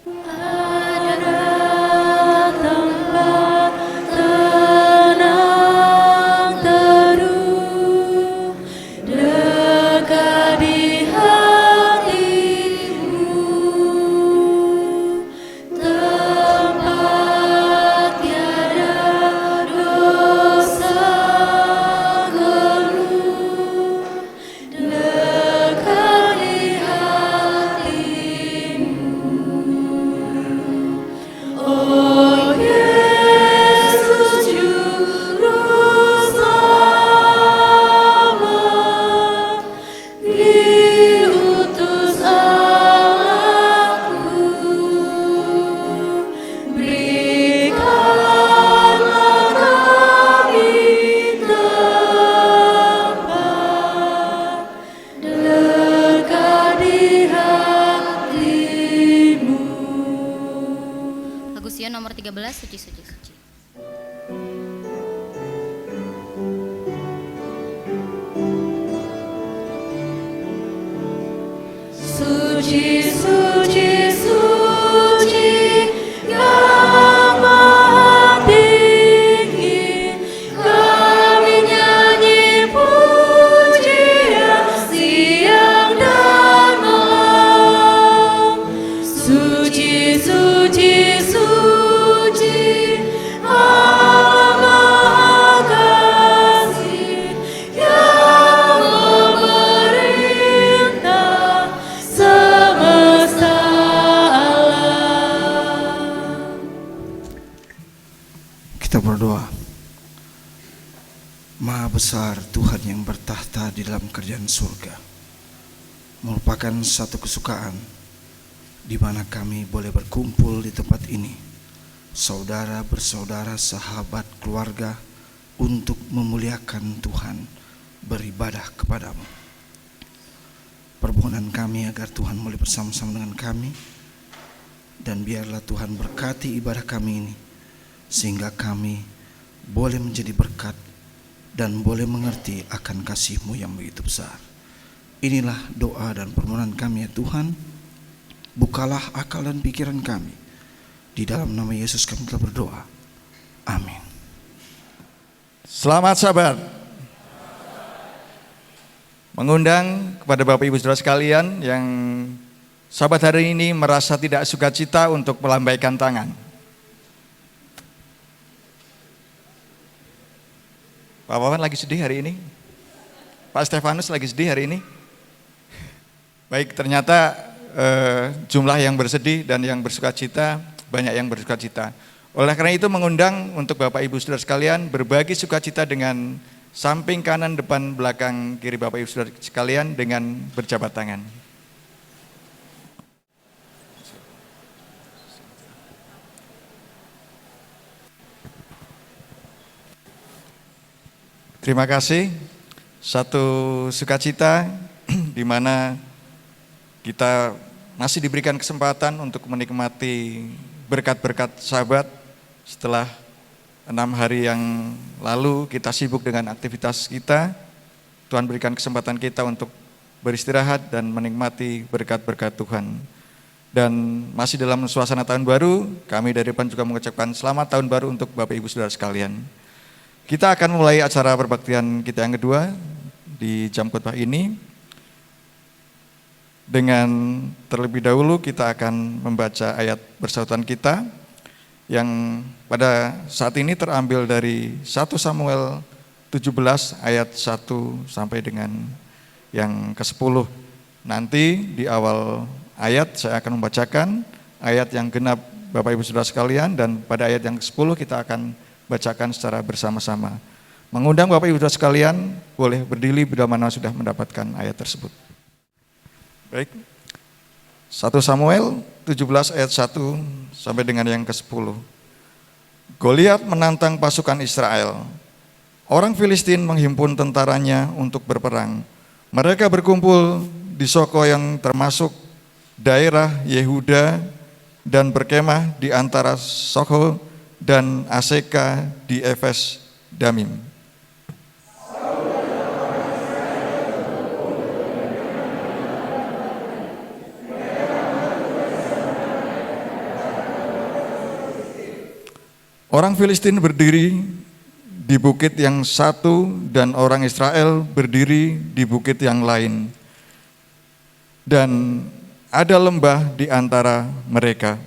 Ada tempat tenang teduh dekat di hatimu, tempat tiada dosa keluh, dekat di Oh Yesus Juru Selamat, diutus Allahku, berikanlah kami tempat dekat di hatimu. Lagu Sion nomor 13, Suci, Suci, Suci. Suci, suci, suci, yang maha tinggi, kami nyanyi pujian siang dan malam. Suci, suci, suci, Allah Maha Kasih, yang memerintah semesta alam. Kita berdoa. Maha besar Tuhan yang bertahta di dalam kerajaan surga, merupakan satu kesukaan di mana kami boleh berkumpul di tempat ini, saudara bersaudara, sahabat, keluarga, untuk memuliakan Tuhan, beribadah kepadamu. Permohonan kami agar Tuhan boleh bersama-sama dengan kami, dan biarlah Tuhan berkati ibadah kami ini, sehingga kami boleh menjadi berkat dan boleh mengerti akan kasih-Mu yang begitu besar. Inilah doa dan permohonan kami ya Tuhan. Bukalah akal dan pikiran kami. Di dalam nama Yesus kami telah berdoa. Amin. Selamat Sabat. Mengundang kepada Bapak Ibu Saudara sekalian yang Sabat hari ini merasa tidak sukacita untuk melambaikan tangan. Pak Wawan lagi sedih hari ini? Pak Stefanus lagi sedih hari ini? Baik, ternyata jumlah yang bersedih dan yang bersukacita, banyak yang bersukacita. Oleh karena itu mengundang untuk Bapak Ibu Saudara sekalian berbagi sukacita dengan samping kanan, depan, belakang, kiri Bapak Ibu Saudara sekalian dengan berjabat tangan. Terima kasih. Satu sukacita di mana kita masih diberikan kesempatan untuk menikmati berkat-berkat Sabat setelah 6 hari yang lalu kita sibuk dengan aktivitas kita. Tuhan berikan kesempatan kita untuk beristirahat dan menikmati berkat-berkat Tuhan. Dan masih dalam suasana tahun baru, kami dari depan juga mengucapkan selamat tahun baru untuk Bapak Ibu Saudara sekalian. Kita akan mulai acara perbaktian kita yang kedua di jam khotbah ini. Dengan terlebih dahulu kita akan membaca ayat persautan kita yang pada saat ini terambil dari 1 Samuel 17 ayat 1 sampai dengan yang ke-10. Nanti di awal ayat saya akan membacakan ayat yang genap Bapak Ibu Saudara sekalian, dan pada ayat yang ke-10 kita akan bacakan secara bersama-sama. Mengundang Bapak Ibu Saudara sekalian boleh berdiri bila mana sudah mendapatkan ayat tersebut. Baik, 1 Samuel 17 ayat 1 sampai dengan yang ke-10. Goliat menantang pasukan Israel. Orang Filistin menghimpun tentaranya untuk berperang. Mereka berkumpul di Soko yang termasuk daerah Yehuda dan berkemah di antara Soko dan Aseka di Efes Damim. Orang Filistin berdiri di bukit yang satu dan orang Israel berdiri di bukit yang lain. Dan ada lembah di antara mereka.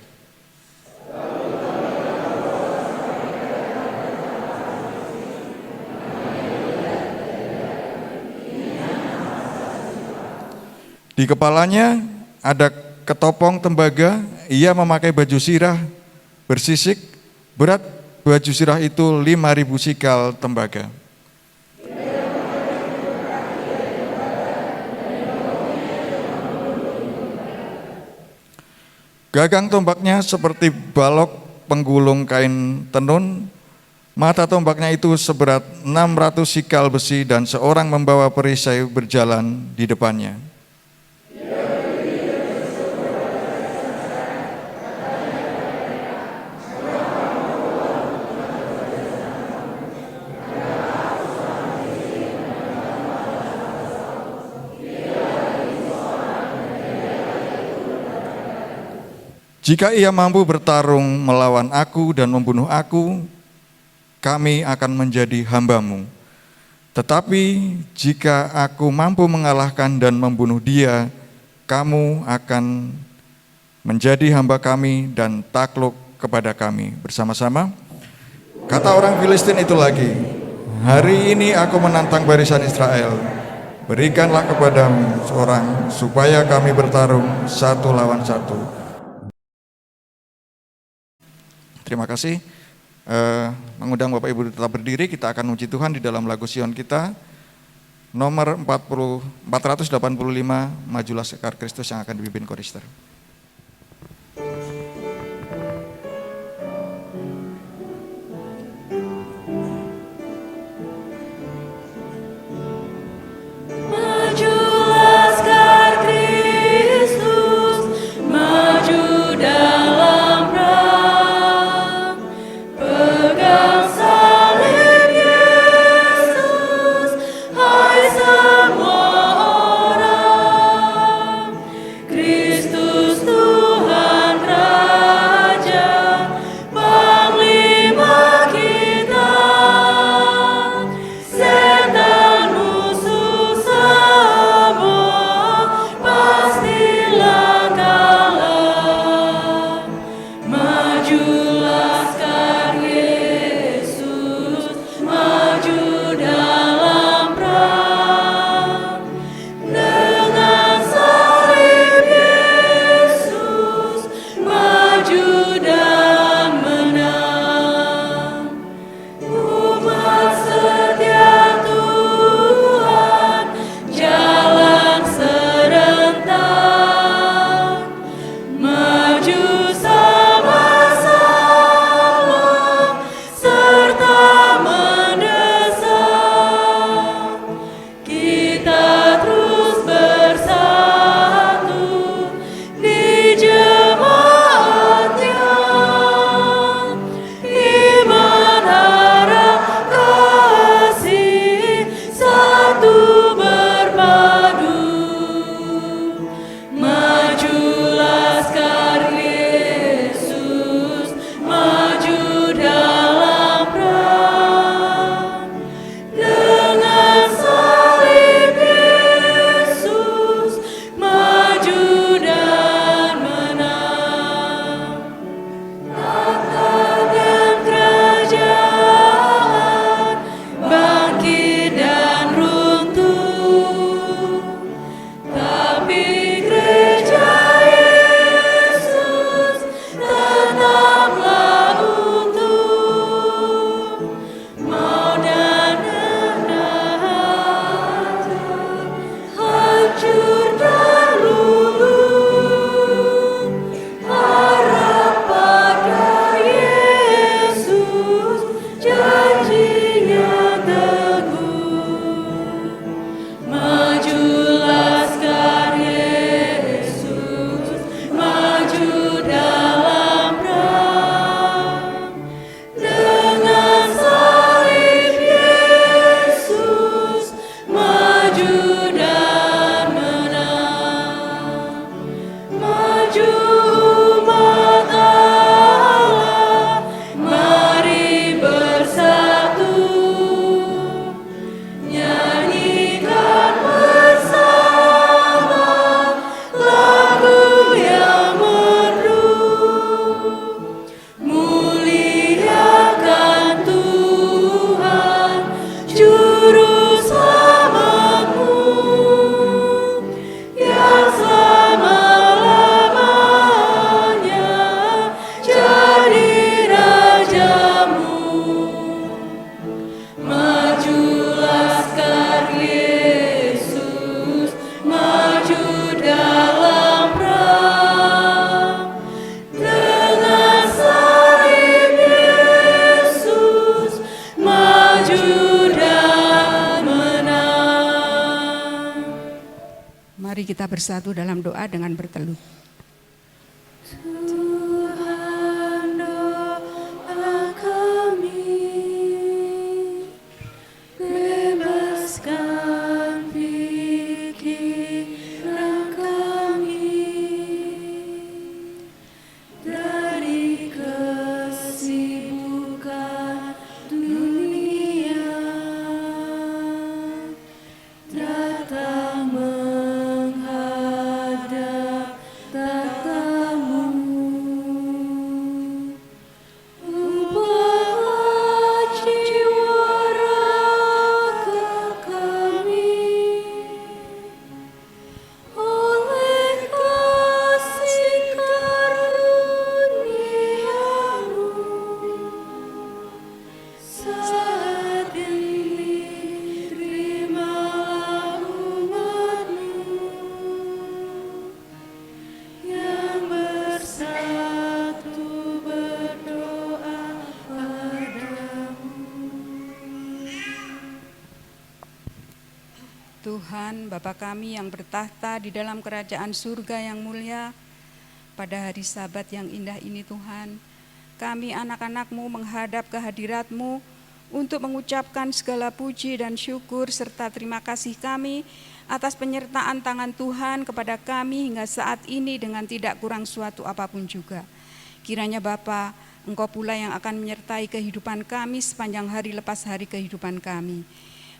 Di kepalanya ada ketopong tembaga, ia memakai baju sirah bersisik, berat baju sirah itu 5.000 sikal tembaga. Gagang tombaknya seperti balok penggulung kain tenun, mata tombaknya itu seberat 600 sikal besi dan seorang membawa perisai berjalan di depannya. Jika ia mampu bertarung melawan aku dan membunuh aku, kami akan menjadi hamba-Mu. Tetapi jika aku mampu mengalahkan dan membunuh dia, kamu akan menjadi hamba kami dan takluk kepada kami. Bersama-sama, kata orang Filistin itu lagi, hari ini aku menantang barisan Israel. Berikanlah kepadamu seorang supaya kami bertarung satu lawan satu. Terima kasih. Mengundang Bapak Ibu tetap berdiri, kita akan puji Tuhan di dalam lagu Sion kita nomor 485, Majulah Sekar Kristus, yang akan dipimpin Chorister. Majulah Sekar bersatu dalam doa dengan berteluh. Tuhan, doa kami, bebaskan pikiran kami dari kesibukan dunia, datang menghadap tatamu. Ubah jiwa raga kami oleh kasih karuniamu. Saat ini terimalah umatmu yang bersatu berdoa padamu. Tuhan, Bapa kami yang bertahta di dalam kerajaan surga yang mulia, pada hari Sabat yang indah ini Tuhan, kami anak-anak-Mu menghadap ke hadirat-Mu untuk mengucapkan segala puji dan syukur serta terima kasih kami atas penyertaan tangan Tuhan kepada kami hingga saat ini dengan tidak kurang suatu apapun juga. Kiranya Bapa, Engkau pula yang akan menyertai kehidupan kami sepanjang hari lepas hari kehidupan kami.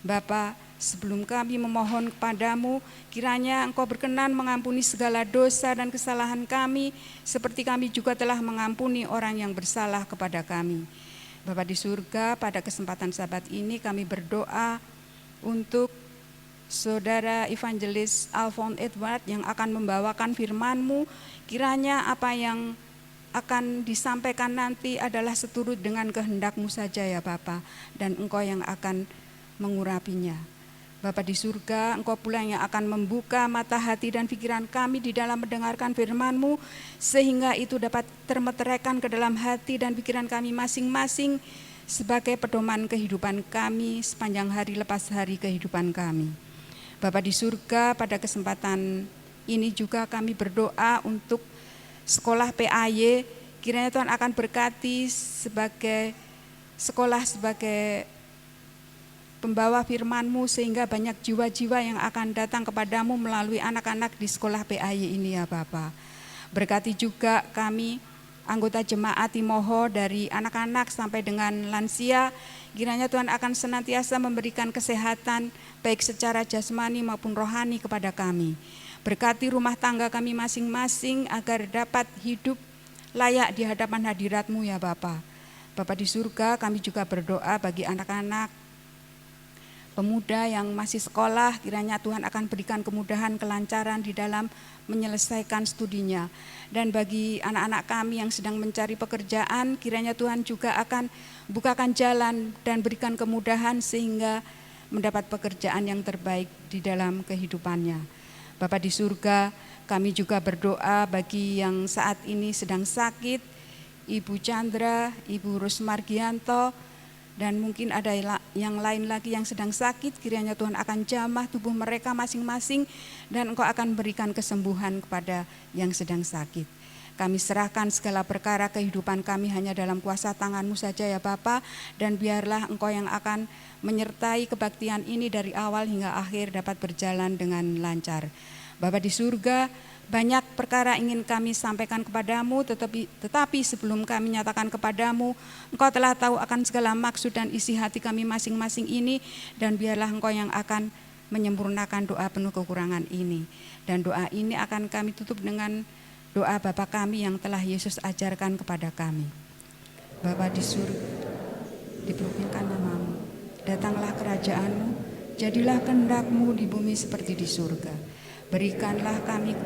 Bapa, sebelum kami memohon kepadamu, kiranya Engkau berkenan mengampuni segala dosa dan kesalahan kami, seperti kami juga telah mengampuni orang yang bersalah kepada kami. Bapa di surga, pada kesempatan Sabat ini kami berdoa untuk Saudara Evangelis Alphonse Edward yang akan membawakan firman-Mu. Kiranya apa yang akan disampaikan nanti adalah seturut dengan kehendak-Mu saja ya Bapa, dan Engkau yang akan mengurapinya. Bapa di surga, Engkau pula yang akan membuka mata hati dan pikiran kami di dalam mendengarkan firman-Mu, sehingga itu dapat termeteraikan ke dalam hati dan pikiran kami masing-masing sebagai pedoman kehidupan kami sepanjang hari lepas hari kehidupan kami. Bapa di surga, pada kesempatan ini juga kami berdoa untuk sekolah PAY, kiranya Tuhan akan berkati sebagai sekolah, sebagai pembawa firman-Mu, sehingga banyak jiwa-jiwa yang akan datang kepadamu melalui anak-anak di sekolah PAY ini ya Bapa. Berkati juga kami anggota jemaat Timoho dari anak-anak sampai dengan lansia, kiranya Tuhan akan senantiasa memberikan kesehatan baik secara jasmani maupun rohani kepada kami. Berkati rumah tangga kami masing-masing agar dapat hidup layak di hadapan hadirat-Mu ya Bapa. Bapa di surga, kami juga berdoa bagi anak-anak pemuda yang masih sekolah, kiranya Tuhan akan berikan kemudahan, kelancaran di dalam menyelesaikan studinya. Dan bagi anak-anak kami yang sedang mencari pekerjaan, kiranya Tuhan juga akan bukakan jalan dan berikan kemudahan sehingga mendapat pekerjaan yang terbaik di dalam kehidupannya. Bapa di surga, kami juga berdoa bagi yang saat ini sedang sakit, Ibu Chandra, Ibu Rusmargianto, dan mungkin ada yang lain lagi yang sedang sakit, kiranya Tuhan akan jamah tubuh mereka masing-masing dan Engkau akan berikan kesembuhan kepada yang sedang sakit. Kami serahkan segala perkara kehidupan kami hanya dalam kuasa tangan-Mu saja ya Bapa, dan biarlah Engkau yang akan menyertai kebaktian ini dari awal hingga akhir dapat berjalan dengan lancar. Bapa di surga, banyak perkara ingin kami sampaikan kepadamu, tetapi sebelum kami nyatakan kepadamu, Engkau telah tahu akan segala maksud dan isi hati kami masing-masing ini, dan biarlah Engkau yang akan menyempurnakan doa penuh kekurangan ini. Dan doa ini akan kami tutup dengan doa Bapa kami yang telah Yesus ajarkan kepada kami. Bapa di surga, diperlukkan nama-Mu, datanglah kerajaan-Mu, jadilah kehendak-Mu di bumi seperti di surga. Berikanlah kami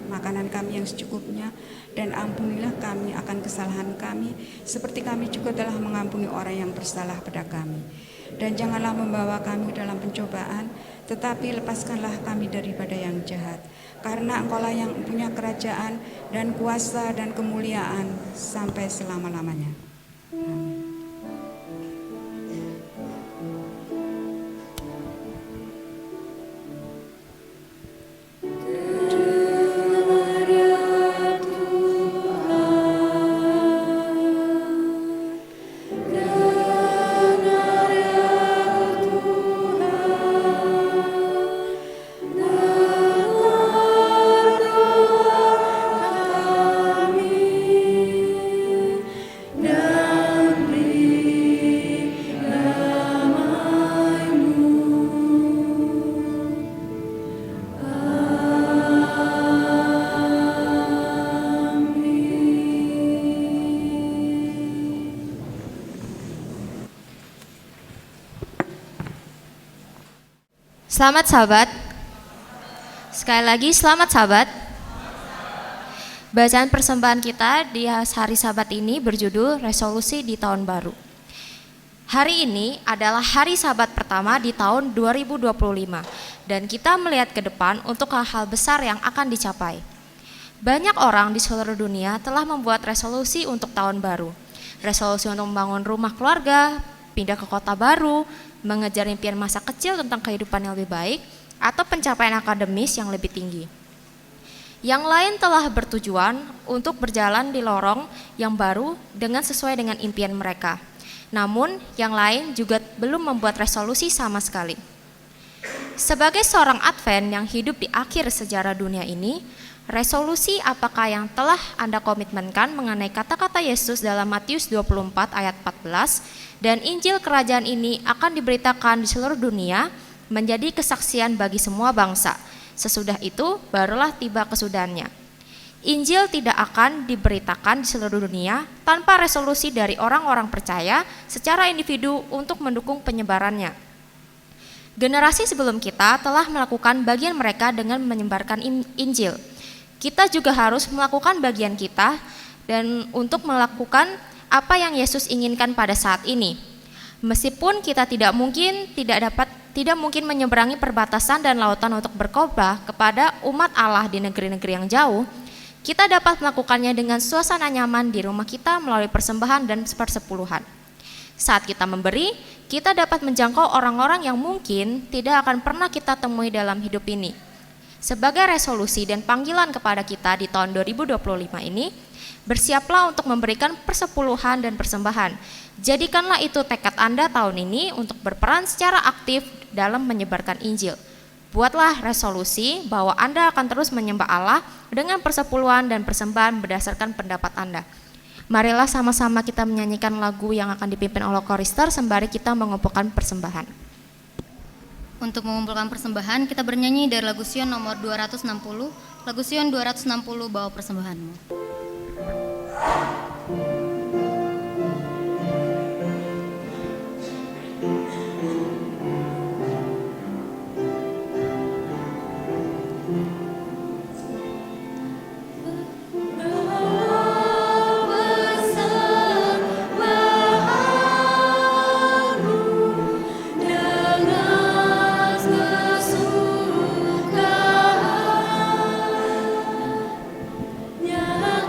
makanan kami yang secukupnya, dan ampunilah kami akan kesalahan kami, seperti kami juga telah mengampuni orang yang bersalah pada kami. Dan janganlah membawa kami dalam pencobaan, tetapi lepaskanlah kami daripada yang jahat. Karena Engkaulah yang punya kerajaan dan kuasa dan kemuliaan sampai selama-lamanya. Amin. Selamat sahabat. Sekali lagi selamat sahabat. Bacaan persembahan kita di hari Sabat ini berjudul Resolusi di Tahun Baru. Hari ini adalah hari Sabat pertama di tahun 2025 dan kita melihat ke depan untuk hal-hal besar yang akan dicapai. Banyak orang di seluruh dunia telah membuat resolusi untuk tahun baru. Resolusi untuk membangun rumah keluarga, pindah ke kota baru, mengejar impian masa kecil tentang kehidupan yang lebih baik, atau pencapaian akademis yang lebih tinggi. Yang lain telah bertujuan untuk berjalan di lorong yang baru dengan sesuai dengan impian mereka. Namun, yang lain juga belum membuat resolusi sama sekali. Sebagai seorang Advent yang hidup di akhir sejarah dunia ini, resolusi apakah yang telah Anda komitmenkan mengenai kata-kata Yesus dalam Matius 24 ayat 14, dan Injil Kerajaan ini akan diberitakan di seluruh dunia menjadi kesaksian bagi semua bangsa. Sesudah itu, barulah tiba kesudahannya. Injil tidak akan diberitakan di seluruh dunia tanpa resolusi dari orang-orang percaya secara individu untuk mendukung penyebarannya. Generasi sebelum kita telah melakukan bagian mereka dengan menyebarkan Injil. Kita juga harus melakukan bagian kita dan untuk melakukan apa yang Yesus inginkan pada saat ini. Meskipun kita tidak mungkin menyeberangi perbatasan dan lautan untuk berkhotbah kepada umat Allah di negeri-negeri yang jauh, kita dapat melakukannya dengan suasana nyaman di rumah kita melalui persembahan dan persepuluhan. Saat kita memberi, kita dapat menjangkau orang-orang yang mungkin tidak akan pernah kita temui dalam hidup ini. Sebagai resolusi dan panggilan kepada kita di tahun 2025 ini, bersiaplah untuk memberikan persepuluhan dan persembahan. Jadikanlah itu tekad Anda tahun ini untuk berperan secara aktif dalam menyebarkan Injil. Buatlah resolusi bahwa Anda akan terus menyembah Allah dengan persepuluhan dan persembahan berdasarkan pendapat Anda. Marilah sama-sama kita menyanyikan lagu yang akan dipimpin oleh chorister sembari kita mengumpulkan persembahan. Untuk mengumpulkan persembahan, kita bernyanyi dari lagu Sion nomor 260. Lagu Sion 260, bawa persembahanmu. Yang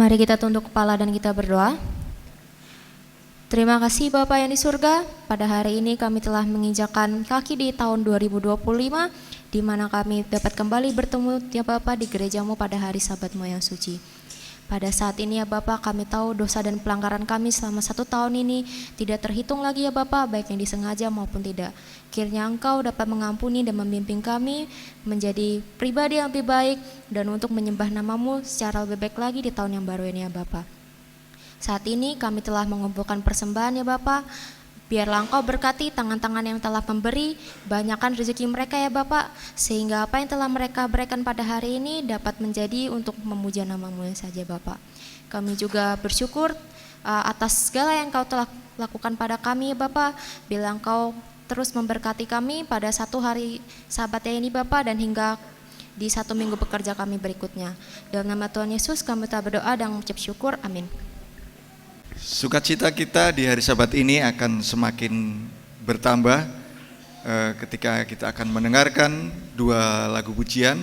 Mari kita tunduk kepala dan kita berdoa. Terima kasih Bapa yang di surga, pada hari ini kami telah menginjakkan kaki di tahun 2025, di mana kami dapat kembali bertemu ya Bapa di gerejamu pada hari Sabat-Mu yang suci. Pada saat ini ya Bapa, kami tahu dosa dan pelanggaran kami selama 1 tahun ini tidak terhitung lagi ya Bapa, baik yang disengaja maupun tidak. Kiranya Engkau dapat mengampuni dan membimbing kami menjadi pribadi yang lebih baik dan untuk menyembah nama-Mu secara lebih baik lagi di tahun yang baru ini ya Bapa. Saat ini kami telah mengumpulkan persembahan ya Bapa. Biarlah Engkau berkati tangan-tangan yang telah memberi, banyakkan rezeki mereka ya Bapak, sehingga apa yang telah mereka berikan pada hari ini dapat menjadi untuk memuja nama-Mu saja Bapak. Kami juga bersyukur atas segala yang Engkau telah lakukan pada kami ya Bapak. Bila Engkau terus memberkati kami pada 1 hari Sabatnya ini Bapak, dan hingga di 1 minggu bekerja kami berikutnya. Dalam nama Tuhan Yesus kami telah berdoa dan mengucap syukur, amin. Sukacita kita di hari Sabat ini akan semakin bertambah ketika kita akan mendengarkan 2 lagu pujian.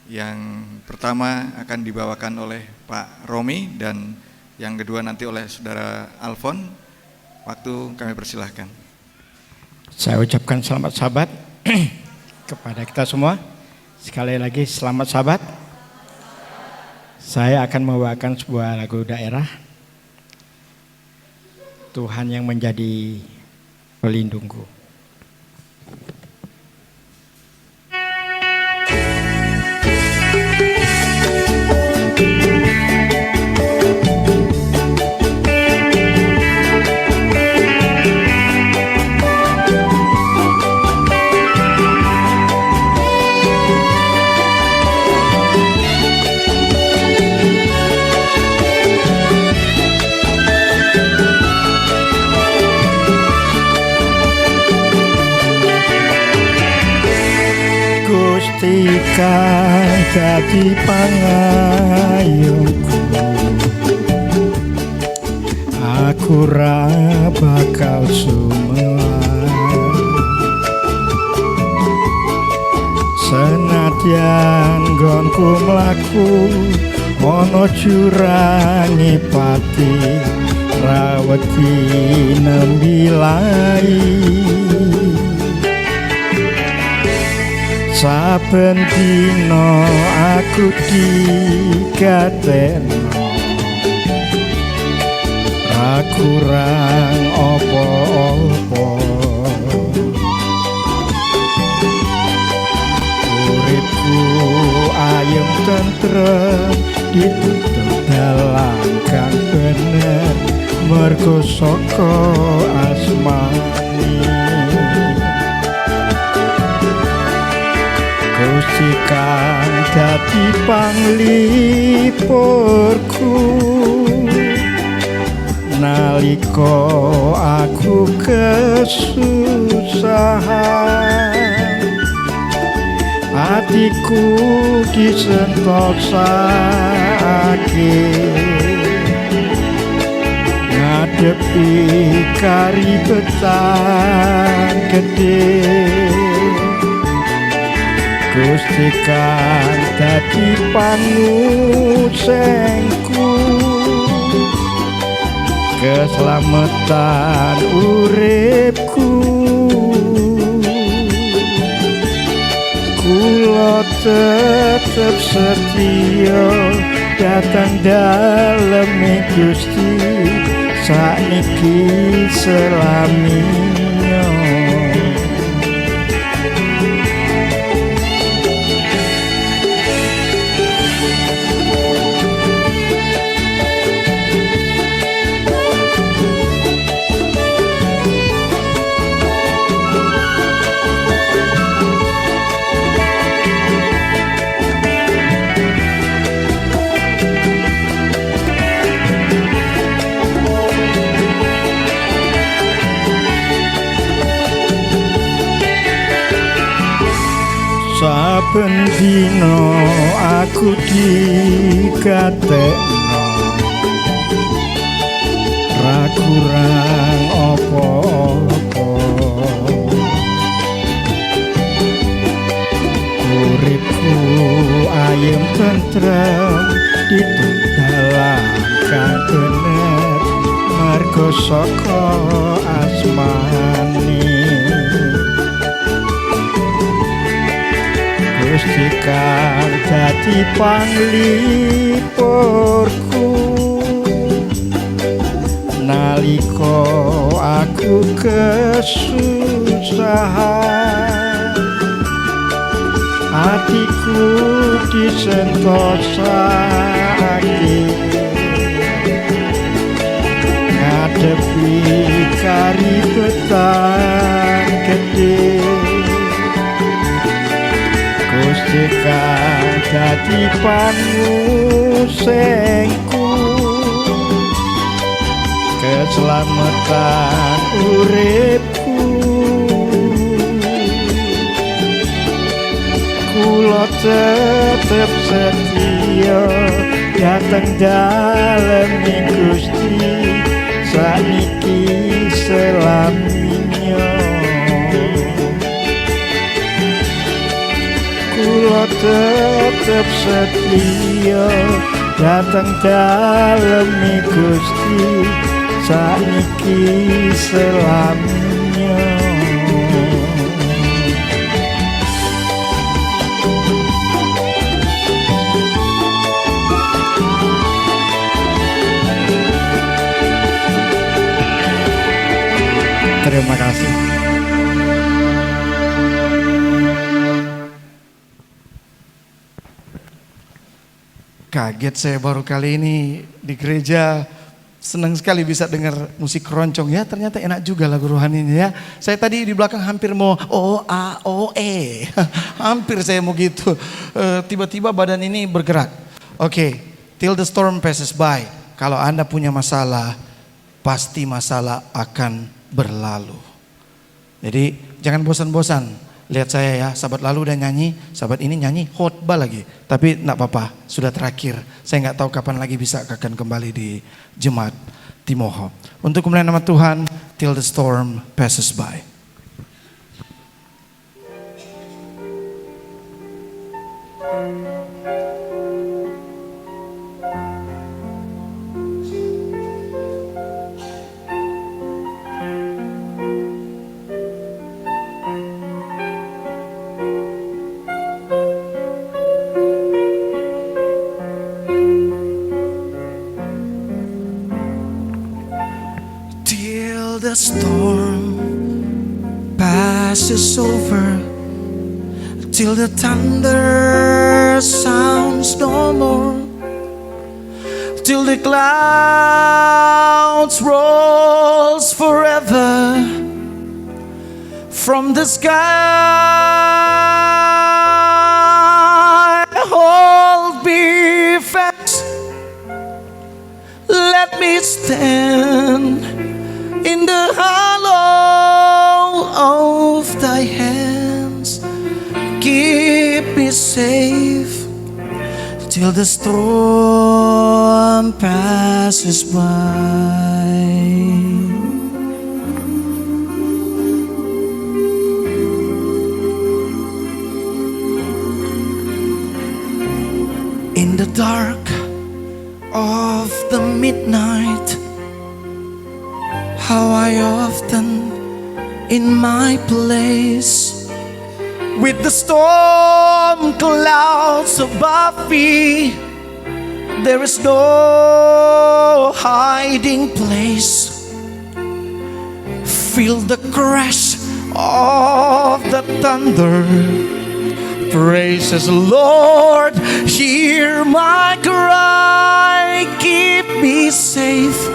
Yang pertama akan dibawakan oleh Pak Romi dan yang kedua nanti oleh Saudara Alfon. Waktu kami persilahkan. Saya ucapkan selamat Sabat kepada kita semua. Sekali lagi selamat Sabat. Saya akan membawakan sebuah lagu daerah, Tuhan yang menjadi pelindungku. Gusti kang dadi pangayomku, aku ra bakal sumelang. Senadyan nggonku mlaku ana jurange pati, ra wedi nembe lai. Saben dina aku digateno, ra kurang apa-apa. Uripku ayem tentrem, dituntun dalan kang bener, mergo saka asmane. Gusti kang dadi panglipurku, nalika aku kesusahan, atiku disentosake ngadepi karibetan gede. Gusti kang dadi pangusengku, keselamatan uripku. Kula tetep setia datang dalem Gusti, sakniki selaminya. Saben dina aku digatekno, ra kurang apa-apa. Urip hatiku ayem tentrem dalam kang bener mergo saka asmane Gusti kang dadi panglipurku nalika aku kesusahan hatiku disentosake ngadepi karibetan gede Gusti kang dadi pangusengku keselamatan uripku kula tetep setia dateng dalem Gusti saniki selaminya kula tetep setia dateng dalem Gusti saniki selaminya Terima kasih. Kaget saya baru kali ini di gereja, senang sekali bisa dengar musik keroncong ya, ternyata enak juga lagu rohaninya ya. Saya tadi di belakang hampir mau O-A-O-E, hampir saya mau gitu. Tiba-tiba badan ini bergerak. Oke, till the storm passes by. Kalau Anda punya masalah, pasti masalah akan berlalu. Jadi jangan bosan-bosan. Lihat saya ya, sahabat lalu udah nyanyi, sahabat ini nyanyi khotbah lagi. Tapi enggak apa-apa, sudah terakhir. Saya enggak tahu kapan lagi bisa akan kembali di jemaat Timoho. Untuk kemuliaan nama Tuhan, till the storm passes by. The storm passes over, till the thunder sounds no more, till the clouds rolls forever from the sky. Hold me fast, let me stand in the hollow of thy hands. Keep me safe till the storm passes by. In the dark of the midnight, how I often in my place, with the storm clouds above me, there is no hiding place. Feel the crash of the thunder. Praises the Lord, hear my cry, keep me safe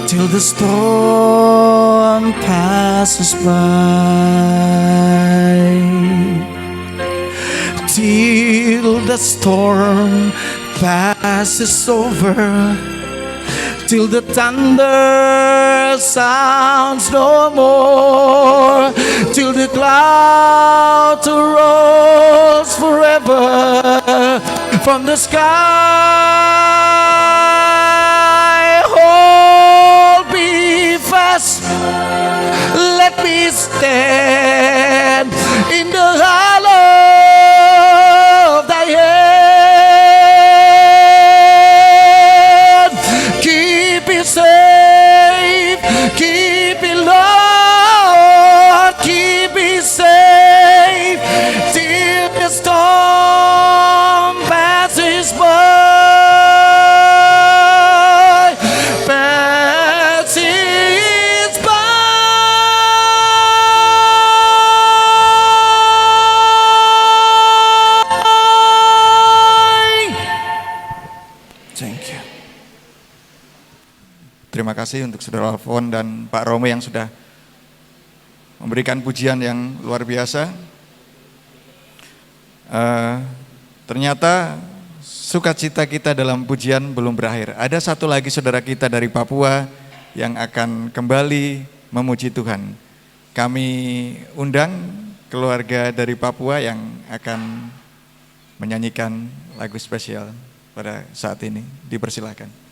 till the storm passes by. Till the storm passes over, till the thunder sounds no more, till the cloud rolls forever from the sky. Hold me fast, let me stand in the hollow terima kasih untuk Saudara Alfon dan Pak Romo yang sudah memberikan pujian yang luar biasa. Ternyata sukacita kita dalam pujian belum berakhir. Ada satu lagi saudara kita dari Papua yang akan kembali memuji Tuhan. Kami undang keluarga dari Papua yang akan menyanyikan lagu spesial pada saat ini. Dipersilakan.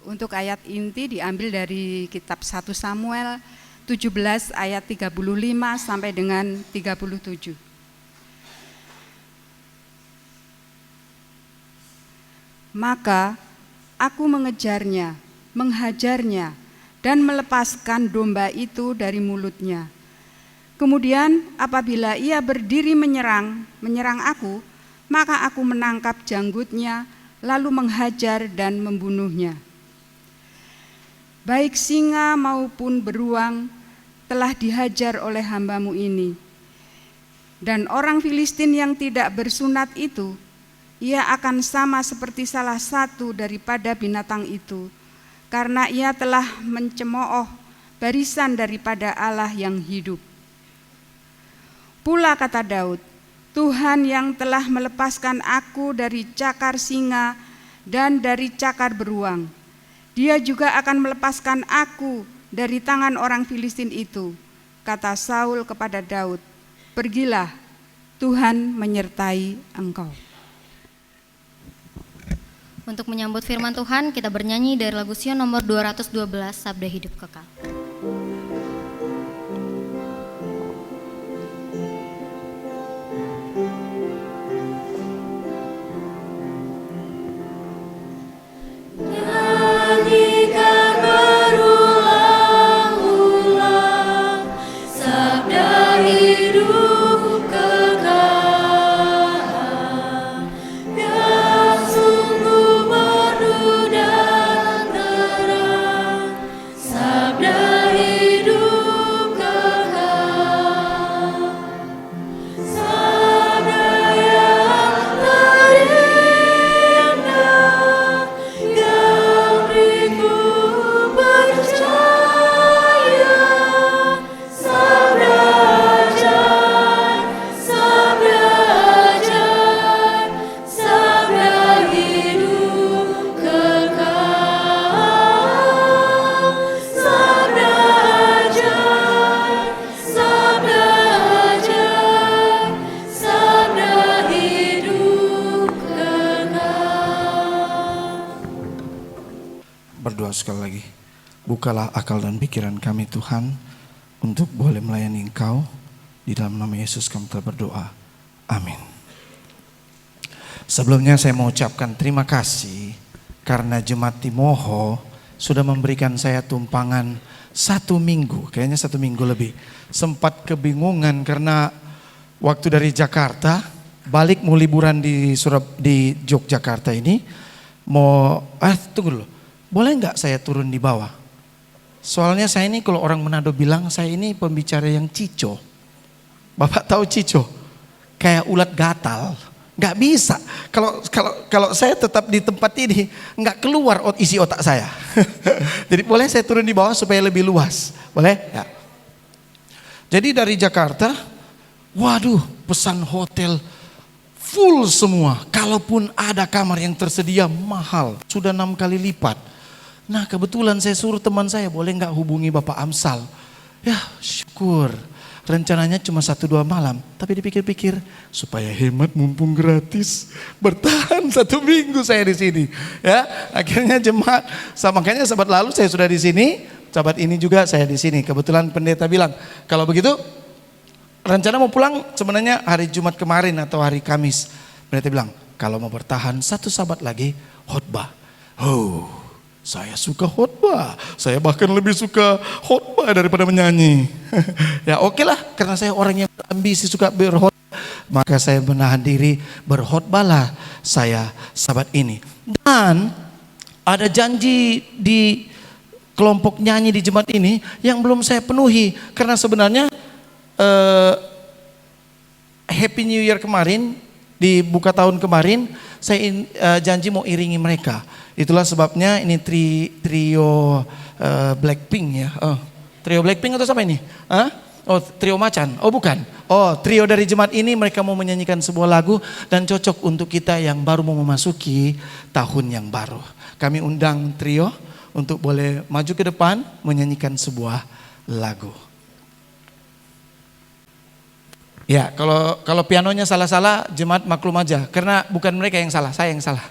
Untuk ayat inti diambil dari kitab 1 Samuel 17 ayat 35 sampai dengan 37. Maka aku mengejarnya, menghajarnya, dan melepaskan domba itu dari mulutnya. Kemudian apabila ia berdiri menyerang aku, maka aku menangkap janggutnya, lalu menghajar dan membunuhnya. Baik singa maupun beruang telah dihajar oleh hamba-Mu ini. Dan orang Filistin yang tidak bersunat itu, ia akan sama seperti salah satu daripada binatang itu, karena ia telah mencemooh barisan daripada Allah yang hidup. Pula kata Daud, Tuhan yang telah melepaskan aku dari cakar singa dan dari cakar beruang, Dia juga akan melepaskan aku dari tangan orang Filistin itu. Kata Saul kepada Daud, pergilah, Tuhan menyertai engkau. Untuk menyambut firman Tuhan, kita bernyanyi dari lagu Sion nomor 212, Sabda Hidup Kekal. Berdoa sekali lagi. Bukalah akal dan pikiran kami Tuhan, untuk boleh melayani Engkau. Di dalam nama Yesus kami telah berdoa. Amin. Sebelumnya saya mau ucapkan terima kasih karena Jemaat Timoho sudah memberikan saya tumpangan 1 minggu, kayaknya 1 minggu lebih. Sempat kebingungan karena waktu dari Jakarta balik mau liburan di Yogyakarta ini, tunggu dulu, boleh nggak saya turun di bawah? Soalnya saya ini kalau orang Manado bilang saya ini pembicara yang cico. Bapak tahu cico? Kayak ulat gatal, nggak bisa. Kalau saya tetap di tempat ini nggak keluar isi otak saya. Jadi boleh saya turun di bawah supaya lebih luas, boleh? Ya. Jadi dari Jakarta, waduh, pesan hotel full semua. Kalaupun ada kamar yang tersedia mahal, sudah 6 kali lipat. Nah kebetulan saya suruh teman saya, boleh nggak hubungi Bapak Amsal? Ya syukur. Rencananya cuma 1-2 malam, tapi dipikir-pikir supaya hemat mumpung gratis, bertahan 1 minggu saya di sini. Ya akhirnya jemaat, makanya sahabat lalu saya sudah di sini, sahabat ini juga saya di sini. Kebetulan pendeta bilang kalau begitu. Rencana mau pulang sebenarnya hari Jumat kemarin atau hari Kamis. Pendeta bilang, kalau mau bertahan 1 sabat lagi, khotbah. Oh, saya suka khotbah. Saya bahkan lebih suka khotbah daripada menyanyi. Ya oke lah, karena saya orang yang berambisi suka berkhotbah, maka saya menahan diri, berkhotbahlah saya sabat ini. Dan ada janji di kelompok nyanyi di jemaat ini yang belum saya penuhi, karena sebenarnya Happy New Year kemarin, di buka tahun kemarin, saya janji mau iringi mereka. Itulah sebabnya ini trio Blackpink ya. Trio Blackpink atau siapa ini? Oh trio Macan? Oh bukan. Oh trio dari jemaat ini mereka mau menyanyikan sebuah lagu dan cocok untuk kita yang baru mau memasuki tahun yang baru. Kami undang trio untuk boleh maju ke depan menyanyikan sebuah lagu. Ya, kalau pianonya salah-salah, jemaat maklum aja, karena bukan mereka yang salah, saya yang salah.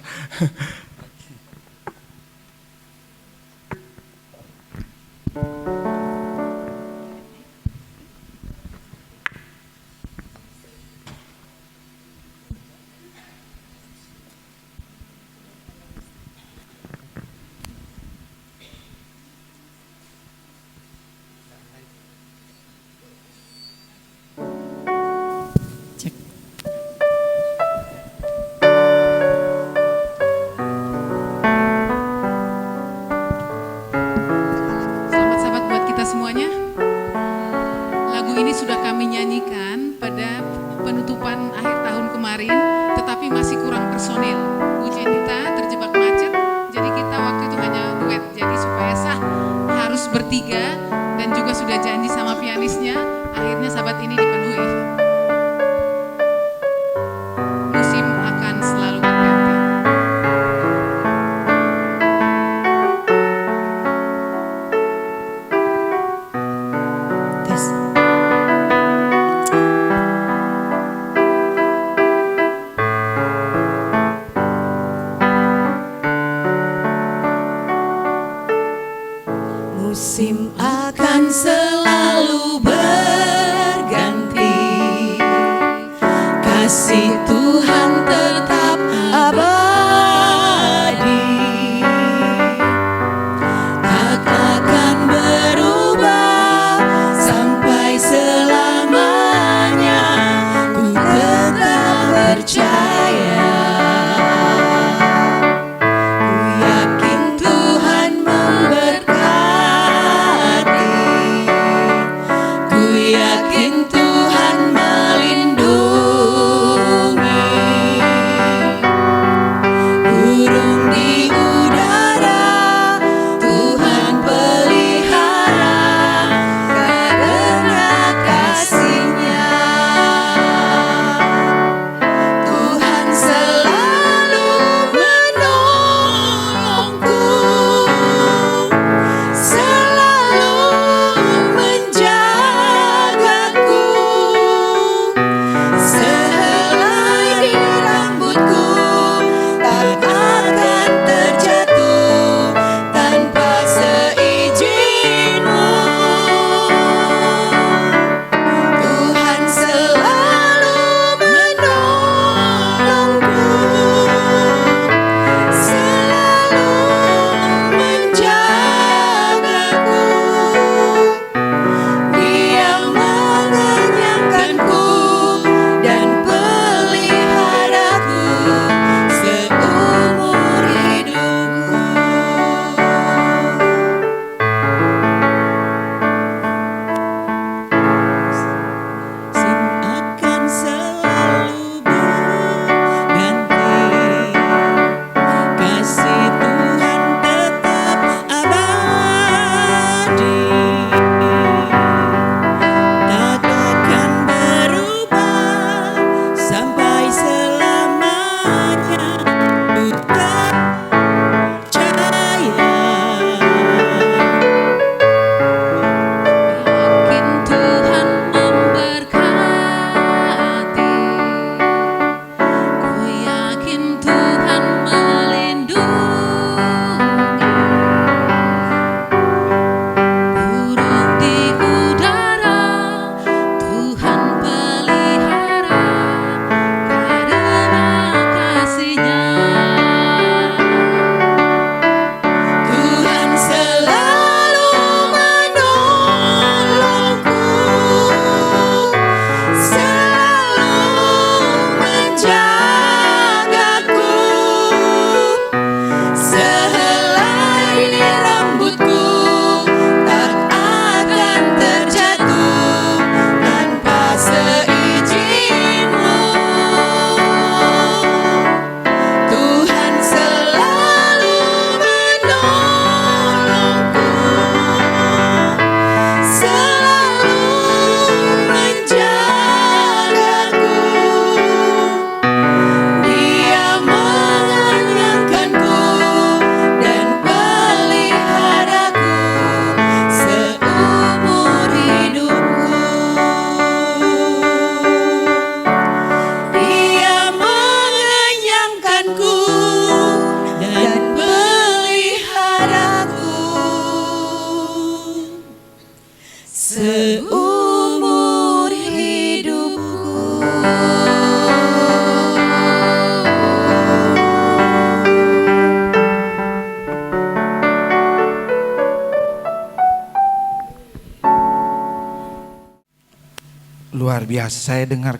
luar biasa. Saya dengar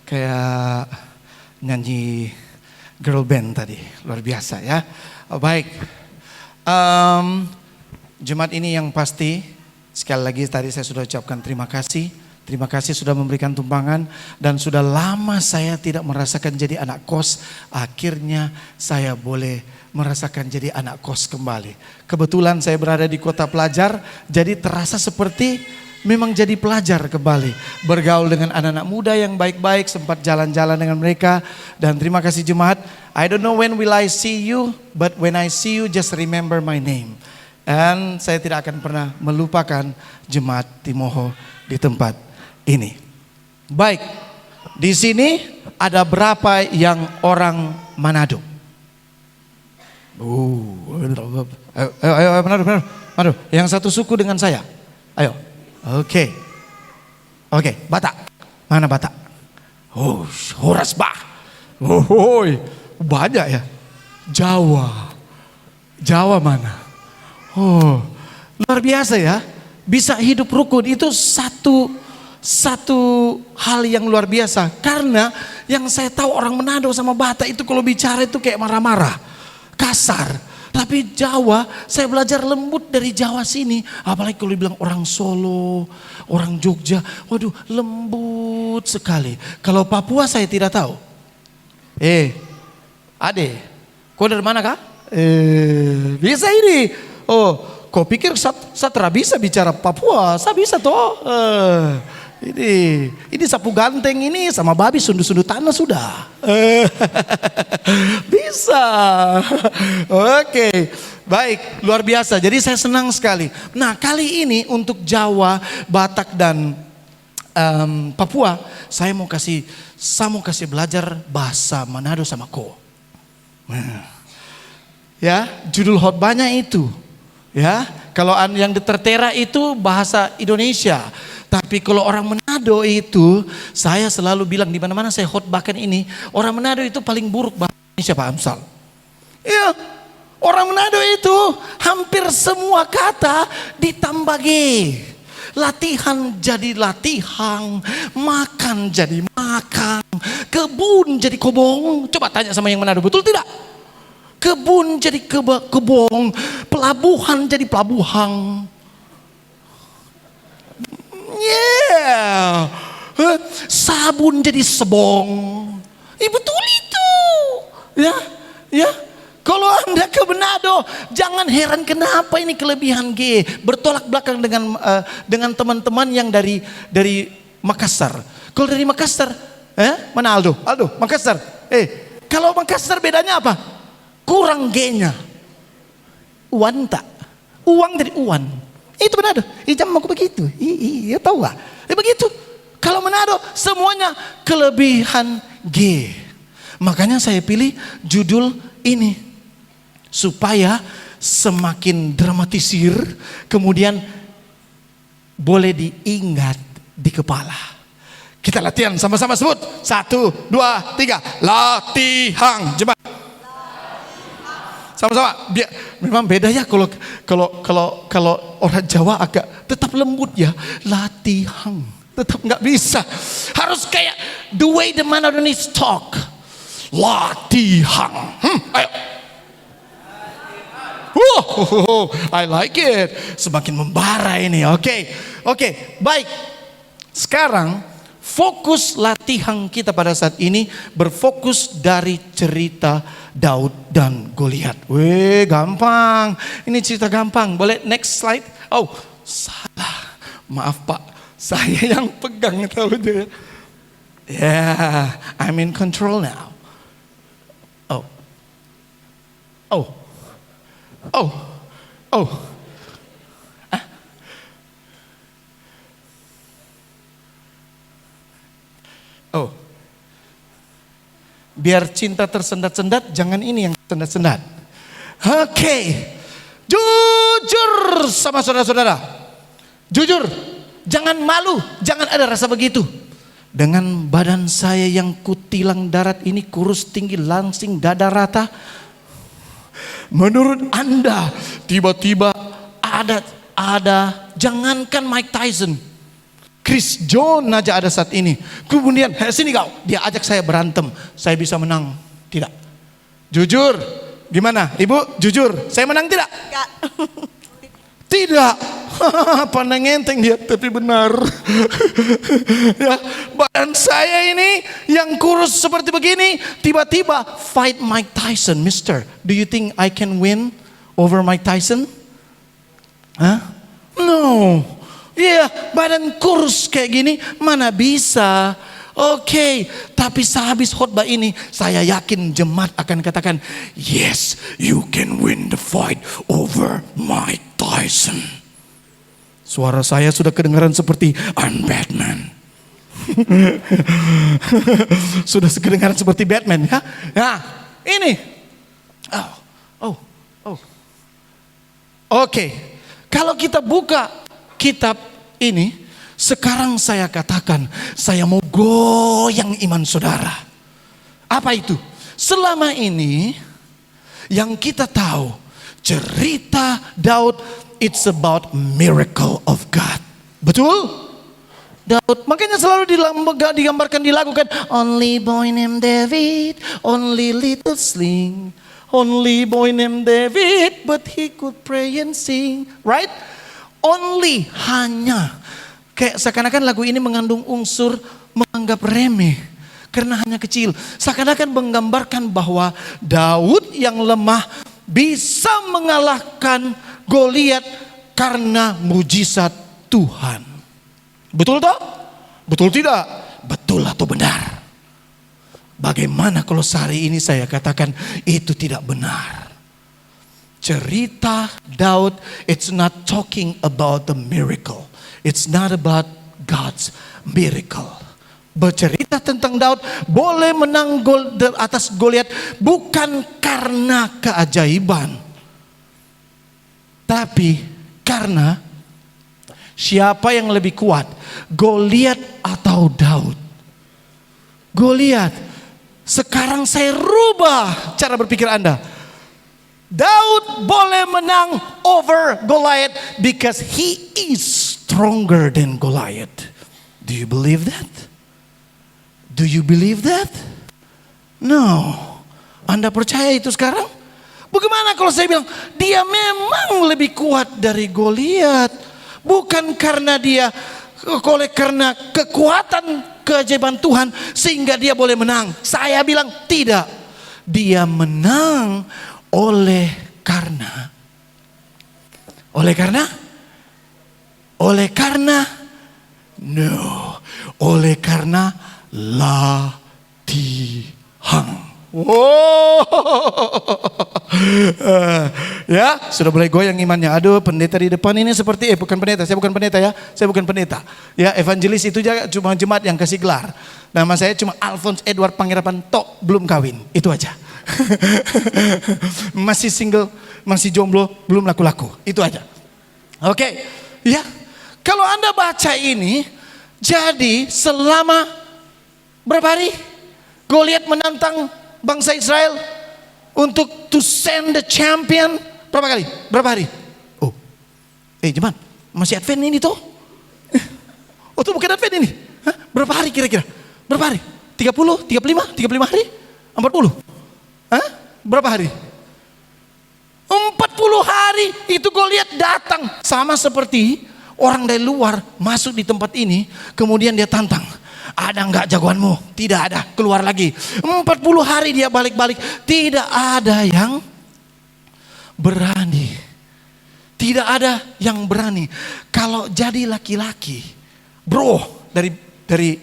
kayak nyanyi girl band tadi, luar biasa ya. Baik, Jemaat ini yang pasti sekali lagi tadi saya sudah ucapkan terima kasih. Terima kasih sudah memberikan tumpangan dan sudah lama saya tidak merasakan jadi anak kos. Akhirnya saya boleh merasakan jadi anak kos kembali. Kebetulan saya berada di kota pelajar, jadi terasa seperti memang jadi pelajar kembali. Bergaul dengan anak-anak muda yang baik-baik, sempat jalan-jalan dengan mereka. Dan terima kasih jemaat. I don't know when will I see you, but when I see you just remember my name. Dan saya tidak akan pernah melupakan jemaat Timoho di tempat ini. Baik, di sini ada berapa yang orang Manado? Ayo, Manado. Yang satu suku dengan saya. Ayo. Oke, Batak. Mana Batak? Oh, Horas Bah. Oh, banyak ya. Jawa mana? Oh, luar biasa ya. Bisa hidup rukun itu satu hal yang luar biasa. Karena yang saya tahu orang Manado sama Batak itu kalau bicara itu kayak marah-marah, kasar. Tapi Jawa, saya belajar lembut dari Jawa sini. Apalagi kalau dibilang orang Solo, orang Jogja, waduh lembut sekali. Kalau Papua saya tidak tahu. Ade, kau dari mana kah? Bisa ini. Oh, kau pikir Satra bisa bicara Papua? Saya bisa toh. Ini sapu ganteng ini sama babi sundu-sundu tanah sudah. Bisa. Oke, baik, luar biasa. Jadi saya senang sekali. Nah, kali ini untuk Jawa, Batak dan Papua, saya mau kasih belajar bahasa Manado sama Ko. Ya, judul khotbahnya itu. Ya, kalau yang di Tertera itu bahasa Indonesia. Tapi kalau orang Manado itu, saya selalu bilang di mana-mana saya khotbahkan ini, orang Manado itu paling buruk bahasa Indonesia Pak Amsal. Iya, orang Manado itu hampir semua kata ditambah G. Latihan jadi latihan, makan jadi makan, kebun jadi kobong. Coba tanya sama yang Manado, betul tidak? Kebun jadi kebong, pelabuhan jadi pelabuhan. Yeah. Sabun jadi sebong. Betul itu. Ya. Kalau Anda ke Manado, jangan heran kenapa ini kelebihan G. Bertolak belakang dengan teman-teman yang dari Makassar. Kalau dari Makassar, mana Aldo, Makassar. Kalau Makassar bedanya apa? Kurang G-nya. Uan tak. Uang dari uan. Itu Manado. Jam aku begitu. Iya tahu gak? Begitu. Kalau Manado semuanya kelebihan G. Makanya saya pilih judul ini supaya semakin dramatisir, kemudian boleh diingat di kepala. Kita latihan sama-sama, sebut 1, 2, 3. Latihan. Coba. Sama-sama. Memang beda ya kalau orang Jawa agak tetap lembut ya. Latihan. Tetap nggak bisa. Harus kayak the way the Manadonese talk. Latihan. Ayo. I like it. Semakin membara ini. Oke, baik. Sekarang fokus latihan kita pada saat ini berfokus dari cerita Daud dan Goliat. Gampang. Ini cerita gampang. Boleh next slide? Oh, salah. Maaf Pak. Saya yang pegang tahu dia. Yeah, I'm in control now. Biar cinta tersendat-sendat, jangan ini yang sendat-sendat. Oke. Jujur sama saudara-saudara. Jujur, jangan malu, jangan ada rasa begitu. Dengan badan saya yang kutilang darat ini, kurus tinggi langsing dada rata. Menurut Anda tiba-tiba ada jangankan Mike Tyson, Chris John aja ada saat ini. Kemudian, sini kau, dia ajak saya berantem. Saya bisa menang? Tidak. Jujur, gimana? Ibu, jujur, saya menang tidak? Enggak. Tidak. Pandang enteng dia, tapi benar. Ya, badan saya ini yang kurus seperti begini, tiba-tiba fight Mike Tyson, Mister. Do you think I can win over Mike Tyson? Hah? No. Iya, badan kurus kayak gini, mana bisa? Oke, tapi sehabis khotbah ini saya yakin jemaat akan katakan, yes, you can win the fight over Mike Tyson. Suara saya sudah kedengaran seperti I'm Batman. Sudah kedengaran seperti Batman ya. Nah, ini. Oke. Kalau kita buka kitab ini, sekarang saya katakan, saya mau goyang iman saudara. Apa itu? Selama ini yang kita tahu, cerita Daud, it's about miracle of God. Betul? Daud, makanya selalu digambarkan, dilakukan, only boy named David, only little sling, only boy named David, but he could pray and sing, right? Only, hanya. Kayak seakan-akan lagu ini mengandung unsur menganggap remeh karena hanya kecil. Seakan-akan menggambarkan bahwa Daud yang lemah bisa mengalahkan Goliat karena mujizat Tuhan. Betul toh? Betul tidak? Betul atau benar? Bagaimana kalau sehari ini saya katakan itu tidak benar? Cerita Daud, it's not talking about the miracle. It's not about God's miracle. Bercerita tentang Daud boleh menang atas Goliat bukan karena keajaiban, tapi karena siapa yang lebih kuat, Goliat atau Daud? Goliat. Sekarang saya rubah cara berpikir Anda. Daud boleh menang over Goliath because he is stronger than Goliath. Do you believe that? Do you believe that? No. Anda percaya itu sekarang? Bagaimana kalau saya bilang dia memang lebih kuat dari Goliat, bukan karena dia karena kekuatan keajaiban Tuhan sehingga dia boleh menang. Saya bilang tidak. Dia menang oleh karena latihan. Wow. Ya, sudah mulai goyang imannya. Aduh, pendeta di depan ini seperti bukan pendeta, saya bukan pendeta ya. Saya bukan pendeta. Ya, evangelis itu cuma jemaat yang kasih gelar. Nama saya cuma Alphonse Edward Pangerapan Tok, belum kawin. Itu aja. Masih single, masih jomblo, belum laku-laku. Itu aja. Oke. Ya. Kalau Anda baca ini, jadi selama berapa hari Goliat menantang bangsa Israel untuk to send the champion? Berapa kali? Berapa hari? Oh. Jemaat, masih Advent ini toh? Oh, itu bukan Advent ini. Hah? Berapa hari kira-kira? Berapa hari? 30, 35, 35 hari? 40? Hah? Berapa hari? 40 hari itu Goliat datang. Sama seperti orang dari luar masuk di tempat ini, kemudian dia tantang. Ada enggak jagoanmu? Tidak ada. Keluar lagi. 40 hari dia balik-balik. Tidak ada yang berani. Tidak ada yang berani. Kalau jadi laki-laki, bro, dari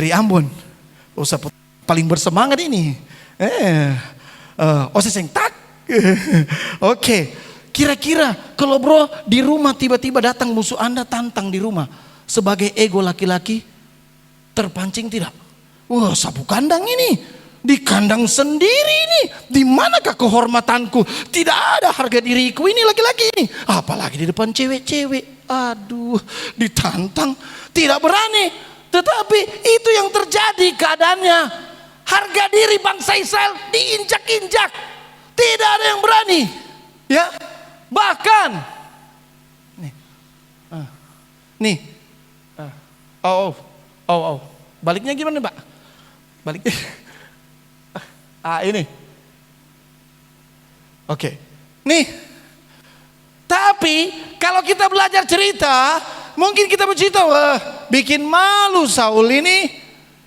Ambon, usah paling bersemangat ini. Oseng tak. Oke. Kira-kira kalau bro di rumah tiba-tiba datang musuh Anda tantang di rumah, sebagai ego laki-laki terpancing tidak? Wah, sapu kandang ini, di kandang sendiri ini, di manakah kehormatanku? Tidak ada harga diriku ini laki-laki ini, apalagi di depan cewek-cewek. Aduh, ditantang, tidak berani. Tetapi itu yang terjadi keadaannya. Harga diri bangsa Israel diinjak-injak, tidak ada yang berani. Ya, bahkan nih, Baliknya gimana, Pak? Baliknya. Ini. Oke. Nih. Tapi kalau kita belajar cerita, mungkin kita bercerita, wah, bikin malu Saul ini.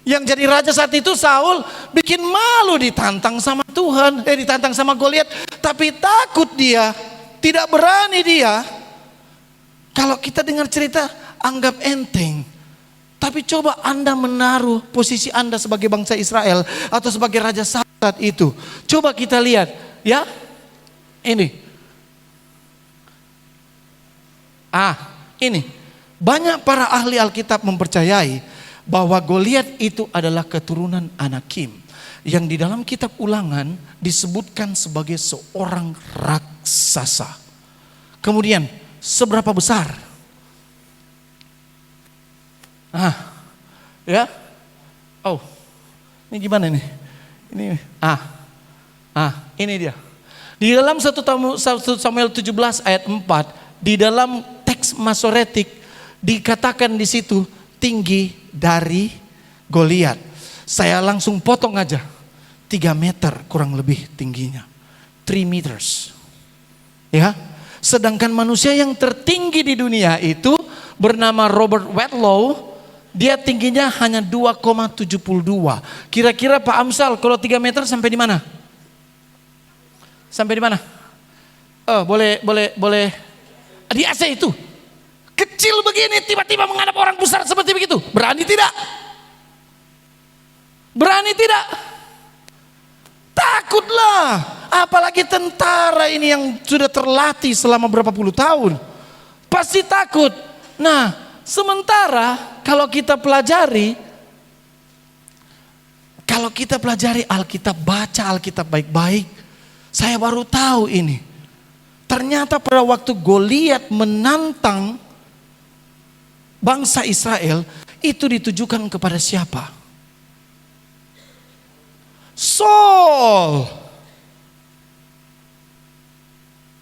Yang jadi raja saat itu Saul bikin malu ditantang sama Tuhan, ditantang sama Goliat, tapi takut dia, tidak berani dia. Kalau kita dengar cerita anggap enteng. Tapi coba Anda menaruh posisi Anda sebagai bangsa Israel atau sebagai raja saat itu. Coba kita lihat, ya. Ini. Ini. Banyak para ahli Alkitab mempercayai bahwa Goliat itu adalah keturunan Anakim yang di dalam kitab Ulangan disebutkan sebagai seorang raksasa. Kemudian seberapa besar? Ya. Ini gimana nih? Ini ini dia. Di dalam 1 Samuel 17 ayat 4, di dalam teks Masoretik dikatakan di situ tinggi dari Goliat. Saya langsung potong aja. 3 meter kurang lebih tingginya. 3 meters. Ya. Sedangkan manusia yang tertinggi di dunia itu bernama Robert Wadlow. Dia tingginya hanya 2,72. Kira-kira Pak Amsal kalau 3 meter sampai di mana? Sampai di mana? Boleh. Di AC itu. Kecil begini tiba-tiba menghadap orang besar seperti begitu. Berani tidak? Berani tidak? Takutlah. Apalagi tentara ini yang sudah terlatih selama berapa puluh tahun. Pasti takut. Nah, sementara kalau kita pelajari Alkitab, baca Alkitab baik-baik, saya baru tahu ini. Ternyata pada waktu Goliat menantang bangsa Israel, itu ditujukan kepada siapa? Saul.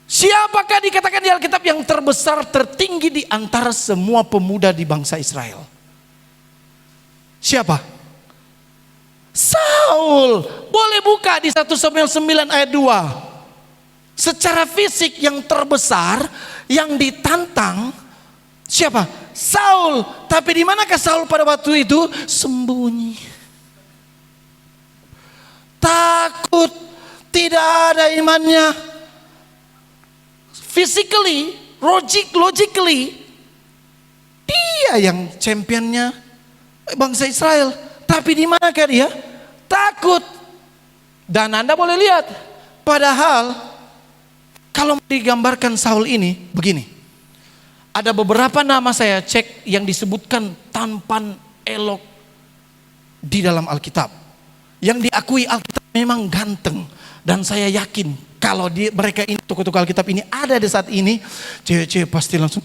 Siapakah dikatakan di Alkitab yang terbesar, tertinggi di antara semua pemuda di bangsa Israel? Siapa? Saul. Boleh buka di 1 Samuel 9 ayat 2. Secara fisik yang terbesar, yang ditantang siapa? Saul. Tapi di manakah Saul pada waktu itu? Sembunyi. Takut. Tidak ada imannya. Physically, logically, dia yang championnya bangsa Israel. Tapi di manakah dia? Takut. Dan Anda boleh lihat. Padahal kalau digambarkan Saul ini begini. Ada beberapa nama saya cek yang disebutkan tampan elok di dalam Alkitab. Yang diakui Alkitab memang ganteng. Dan saya yakin kalau mereka ini, tokoh-tokoh Alkitab ini ada di saat ini, cewek-cewek pasti langsung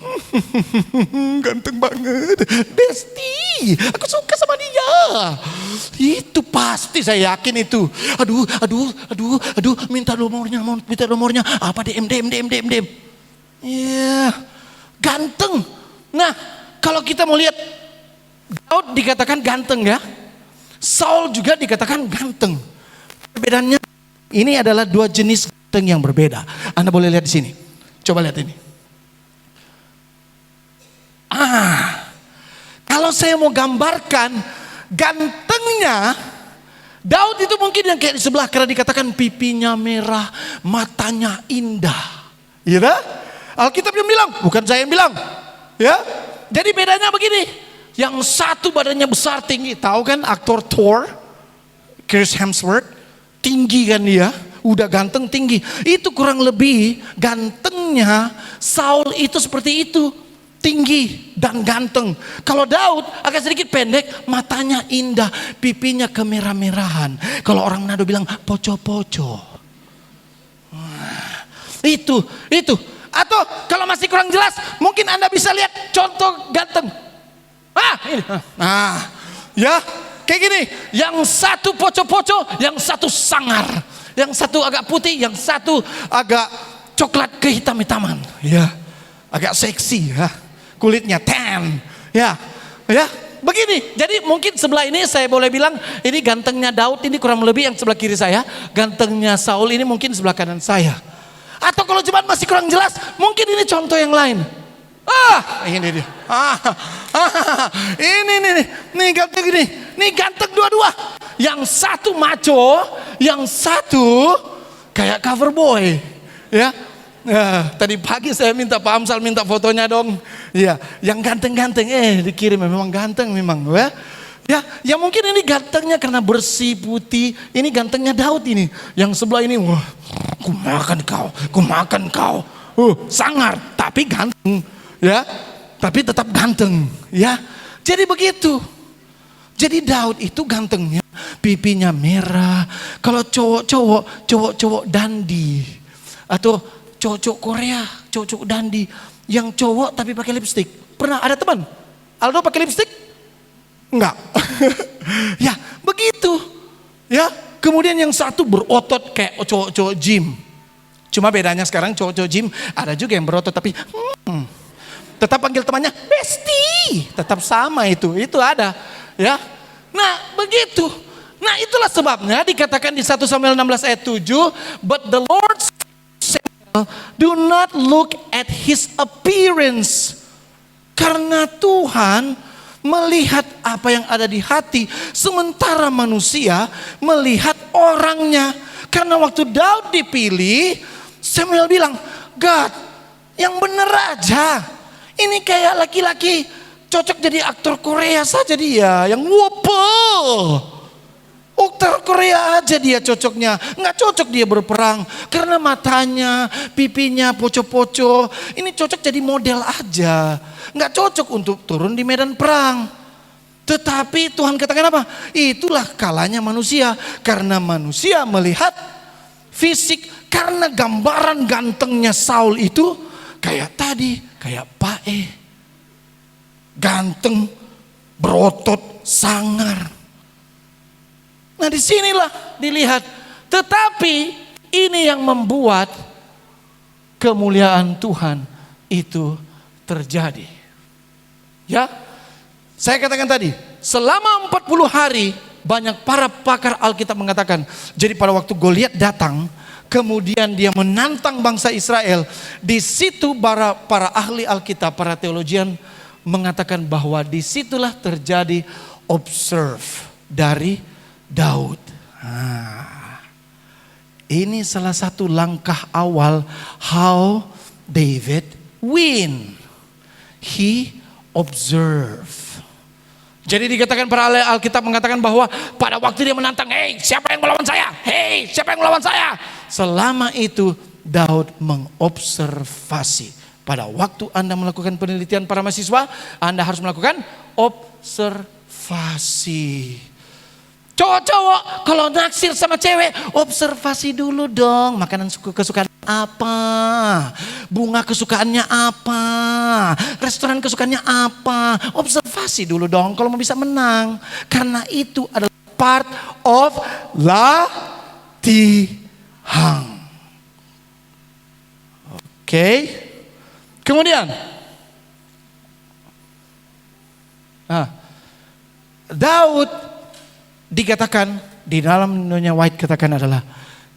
ganteng banget. Besti, aku suka sama dia. Itu pasti saya yakin itu. Aduh, minta nomornya. Apa DM. Iya. Ganteng. Nah, kalau kita mau lihat, Daud dikatakan ganteng ya. Saul juga dikatakan ganteng. Perbedaannya ini adalah 2 jenis ganteng yang berbeda. Anda boleh lihat di sini. Coba lihat ini. Kalau saya mau gambarkan gantengnya, Daud itu mungkin yang kayak di sebelah karena dikatakan pipinya merah, matanya indah. Iya? Alkitab yang bilang, bukan saya yang bilang. Ya. Jadi bedanya begini. Yang satu badannya besar tinggi, tahu kan aktor Thor, Chris Hemsworth, tinggi kan dia, udah ganteng tinggi. Itu kurang lebih gantengnya Saul itu seperti itu, tinggi dan ganteng. Kalau Daud agak sedikit pendek, matanya indah, pipinya kemerah-merahan. Kalau orang Manado bilang poco-poco. Itu. Atau kalau masih kurang jelas, mungkin Anda bisa lihat contoh ganteng. Ini. Ya, kayak gini. Yang satu poco-poco, yang satu sangar. Yang satu agak putih, yang satu agak coklat kehitam-hitaman. Ya, agak seksi ya. Kulitnya tan. Ya. begini, jadi mungkin sebelah ini saya boleh bilang ini gantengnya Daud, ini kurang lebih yang sebelah kiri saya, gantengnya Saul ini mungkin sebelah kanan saya. Atau kalau jemaat masih kurang jelas, mungkin ini contoh yang lain. Ini dia. Ini ganteng ini. Ini ganteng dua-dua. Yang satu maco, yang satu kayak cover boy, ya. Tadi pagi saya minta Pak Amsal minta fotonya dong. Ya, yang ganteng-ganteng dikirim memang ganteng memang, ya. Ya mungkin ini gantengnya karena bersih putih. Ini gantengnya Daud ini. Yang sebelah ini, wah, ku makan kau. Sangar tapi ganteng, ya. Tapi tetap ganteng, ya. Jadi begitu. Jadi Daud itu gantengnya, pipinya merah. Kalau cowok dandi atau cowok Korea, cowok dandi yang cowok tapi pakai lipstik. Pernah ada teman Aldo pakai lipstik? Enggak. Ya, begitu. Ya, kemudian yang satu berotot kayak cowok gym. Cuma bedanya sekarang cowok gym ada juga yang berotot tapi tetap panggil temannya Besti. Tetap sama itu ada, ya. Nah, begitu. Nah, itulah sebabnya dikatakan di 1 Samuel 16 ayat 7, but the Lord said, do not look at his appearance. Karena Tuhan melihat apa yang ada di hati, sementara manusia melihat orangnya. Karena waktu Daud dipilih, Samuel bilang, God, yang bener aja. Ini kayak laki-laki cocok jadi aktor Korea saja dia, yang wopel. Aktor Korea aja dia cocoknya, nggak cocok dia berperang karena matanya, pipinya poco-poco. Ini cocok jadi model aja, nggak cocok untuk turun di medan perang. Tetapi Tuhan katakan apa? Itulah kalanya manusia, karena manusia melihat fisik. Karena gambaran gantengnya Saul itu kayak tadi, kayak Pae, ganteng, berotot, sangar. Nah, disinilah dilihat. Tetapi ini yang membuat kemuliaan Tuhan itu terjadi. Ya, saya katakan tadi, selama 40 hari banyak para pakar Alkitab mengatakan, jadi pada waktu Goliat datang, kemudian dia menantang bangsa Israel, di situ para ahli Alkitab, para teologian mengatakan bahwa disitulah terjadi observe dari Daud. Ini salah satu langkah awal how David win. He observe. Jadi dikatakan para ahli Alkitab mengatakan bahwa pada waktu dia menantang, hey siapa yang melawan saya? Hey siapa yang melawan saya? Selama itu Daud mengobservasi. Pada waktu Anda melakukan penelitian para mahasiswa, Anda harus melakukan observasi. Cowok-cowok kalau naksir sama cewek, observasi dulu dong. Makanan kesukaan apa? Bunga kesukaannya apa? Restoran kesukaannya apa? Observasi dulu dong kalau mau bisa menang. Karena itu adalah part of latihan. Oke. Kemudian Daud dikatakan di dalam Nyonya White katakan adalah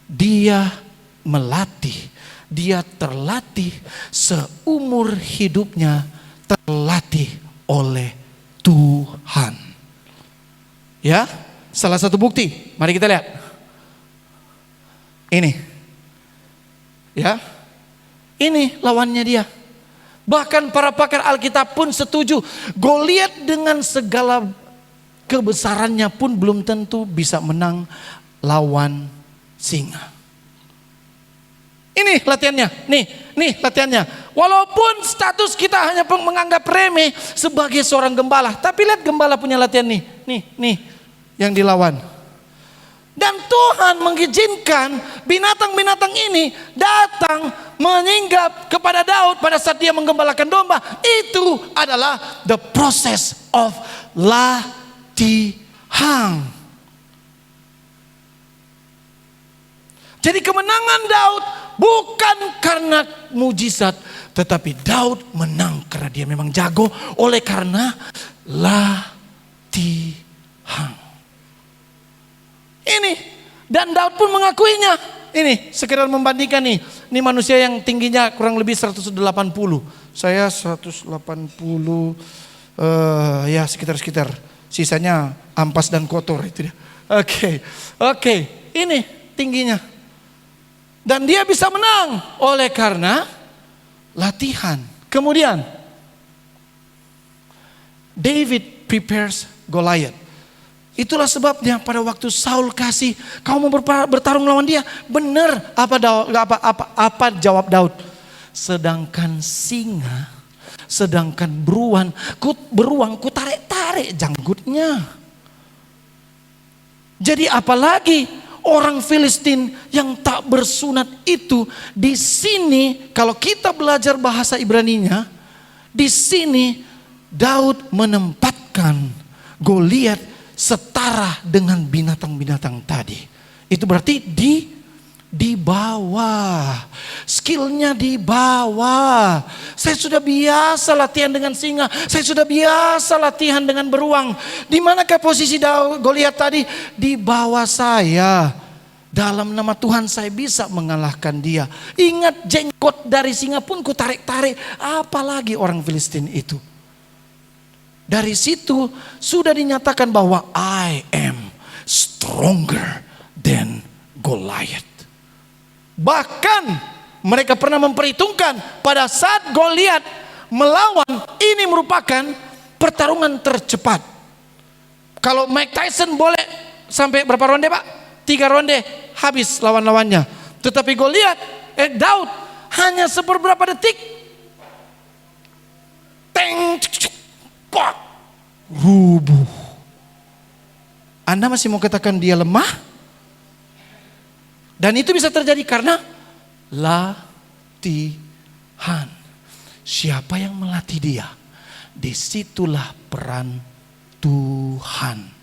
dia melatih, dia terlatih seumur hidupnya, terlatih oleh Tuhan. Ya, salah satu bukti, mari kita lihat. Ini, ya, ini lawannya dia. Bahkan para pakar Alkitab pun setuju, Goliat dengan segala kebesarannya pun belum tentu bisa menang lawan singa. Ini latihannya, nih latihannya. Walaupun status kita hanya menganggap remeh sebagai seorang gembala, tapi lihat gembala punya latihan nih yang dilawan. Dan Tuhan mengizinkan binatang-binatang ini datang menyinggap kepada Daud pada saat dia menggembalakan domba. Itu adalah the process of latihan. Jadi kemenangan Daud bukan karena mujizat, tetapi Daud menang karena dia memang jago oleh karena latihan. latihan. Ini, dan Daud pun mengakuinya. Ini, sekedar membandingkan nih. Ini manusia yang tingginya kurang lebih 180. Saya 180, ya sekitar-sekitar. Sisanya ampas dan kotor itu dia. Oke, ini tingginya. Dan dia bisa menang oleh karena latihan. Kemudian David prepares Goliath. Itulah sebabnya pada waktu Saul kasih, kamu mau bertarung lawan dia, benar apa jawab Daud? Sedangkan singa, sedangkan beruang ku tarik-tarik janggutnya. Jadi apalagi orang Filistin yang tak bersunat itu di sini, kalau kita belajar bahasa Ibraninya, di sini Daud menempatkan Goliat setara dengan binatang-binatang tadi. Itu berarti di bawah, skillnya di bawah. Saya sudah biasa latihan dengan singa, saya sudah biasa latihan dengan beruang. Di manakah posisi Goliat tadi? Di bawah saya. Dalam nama Tuhan saya bisa mengalahkan dia. Ingat, jenggot dari singa pun ku tarik-tarik, apalagi orang Filistin itu. Dari situ sudah dinyatakan bahwa I am stronger than Goliath. Bahkan mereka pernah memperhitungkan pada saat Goliat melawan, ini merupakan pertarungan tercepat. Kalau Mike Tyson boleh sampai berapa ronde Pak? 3 ronde habis lawan-lawannya. Tetapi Goliat, Daud hanya seberapa detik. Teng, pak, rubuh. Anda masih mau katakan dia lemah? Dan itu bisa terjadi karena latihan. Siapa yang melatih dia? Disitulah peran Tuhan.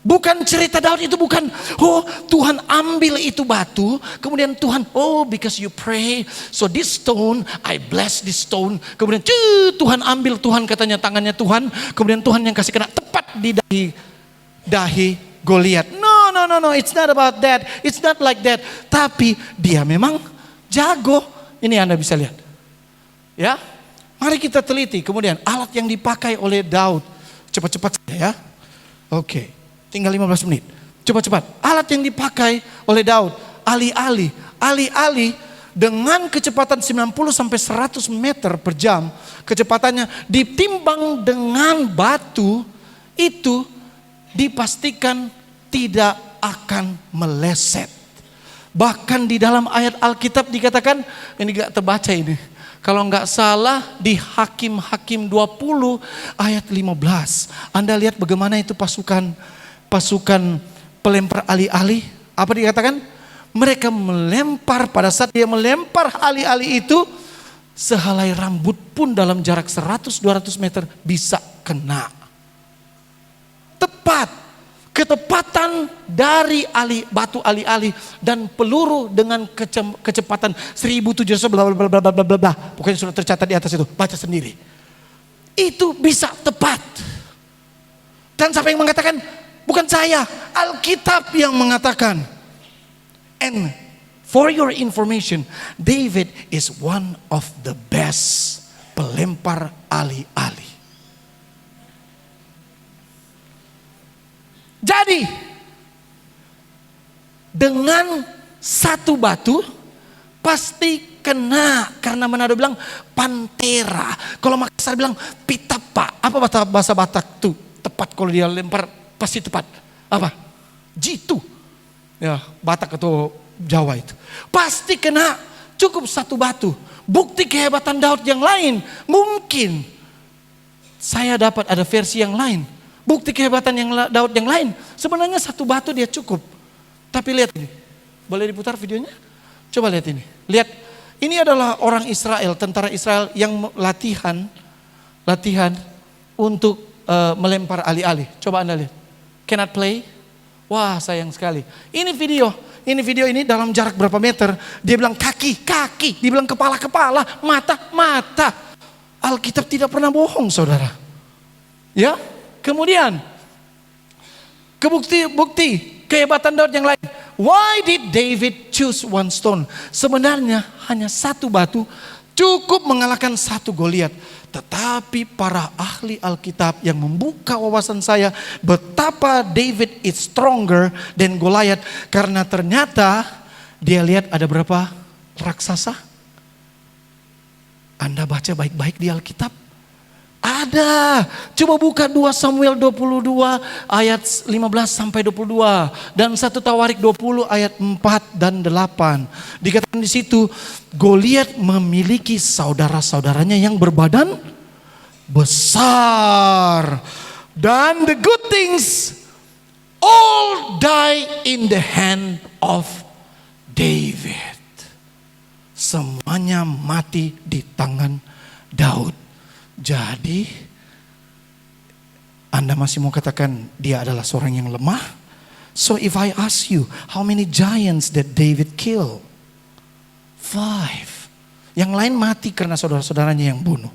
Bukan cerita Daud itu bukan, oh Tuhan ambil itu batu, kemudian Tuhan, oh because you pray, so this stone, I bless this stone. Kemudian Tuhan ambil, Tuhan katanya tangannya Tuhan, kemudian Tuhan yang kasih kena tepat di dahi Goliat. No, it's not about that, it's not like that. Tapi dia memang jago. Ini Anda bisa lihat. Ya, mari kita teliti. Kemudian alat yang dipakai oleh Daud, cepat-cepat saja ya. Oke. Tinggal 15 menit. Cepat-cepat. Alat yang dipakai oleh Daud, alih-alih dengan kecepatan 90 sampai 100 meter per jam, kecepatannya ditimbang dengan batu itu dipastikan tidak akan meleset. Bahkan di dalam ayat Alkitab dikatakan, ini gak terbaca ini. Kalau nggak salah di Hakim-Hakim 20 ayat 15. Anda lihat bagaimana itu pasukan pelempar alih-alih, apa dikatakan? Mereka melempar, pada saat dia melempar alih-alih itu, sehelai rambut pun dalam jarak 100-200 meter bisa kena. Tepat, ketepatan dari batu alih-alih dan peluru dengan kecepatan 1700 bla bla bla bla bla bla. Pokoknya sudah tercatat di atas itu, baca sendiri. Itu bisa tepat. Dan siapa yang mengatakan? Bukan saya, Alkitab yang mengatakan. And for your information, David is one of the best pelempar alih-alih. Jadi, dengan satu batu pasti kena. Karena Manado bilang pantera. Kalau Makassar bilang pitapa. Apa bahasa Batak tuh? Tepat kalau dia lempar. Pasti tepat. Apa? Jitu. Ya, Batak atau Jawa itu. Pasti kena. Cukup satu batu. Bukti kehebatan Daud yang lain. Mungkin saya dapat ada versi yang lain. Bukti kehebatan Daud yang lain. Sebenarnya satu batu dia cukup. Tapi lihat ini. Boleh diputar videonya? Coba lihat ini. Lihat. Ini adalah orang Israel, tentara Israel yang latihan untuk melempar alih-alih. Coba Anda lihat. Cannot play. Wah, sayang sekali. Ini video ini dalam jarak berapa meter. Dia bilang kaki. Dia bilang kepala, mata. Alkitab tidak pernah bohong, saudara. Ya, kemudian bukti kehebatan Daud yang lain. Why did David choose one stone? Sebenarnya hanya satu batu cukup mengalahkan satu Goliat. Tetapi para ahli Alkitab yang membuka wawasan saya betapa David is stronger than Goliath, karena ternyata dia lihat ada berapa raksasa. Anda baca baik-baik di Alkitab. Ada. Coba buka 2 Samuel 22 ayat 15 sampai 22 dan 1 Tawarik 20 ayat 4 dan 8. Dikatakan di situ Goliat memiliki saudara-saudaranya yang berbadan besar, dan the good things all die in the hand of David. Semuanya mati di tangan Daud. Jadi Anda masih mau katakan dia adalah seorang yang lemah? So if I ask you, how many giants that David killed? 5. Yang lain mati karena saudara-saudaranya yang bunuh.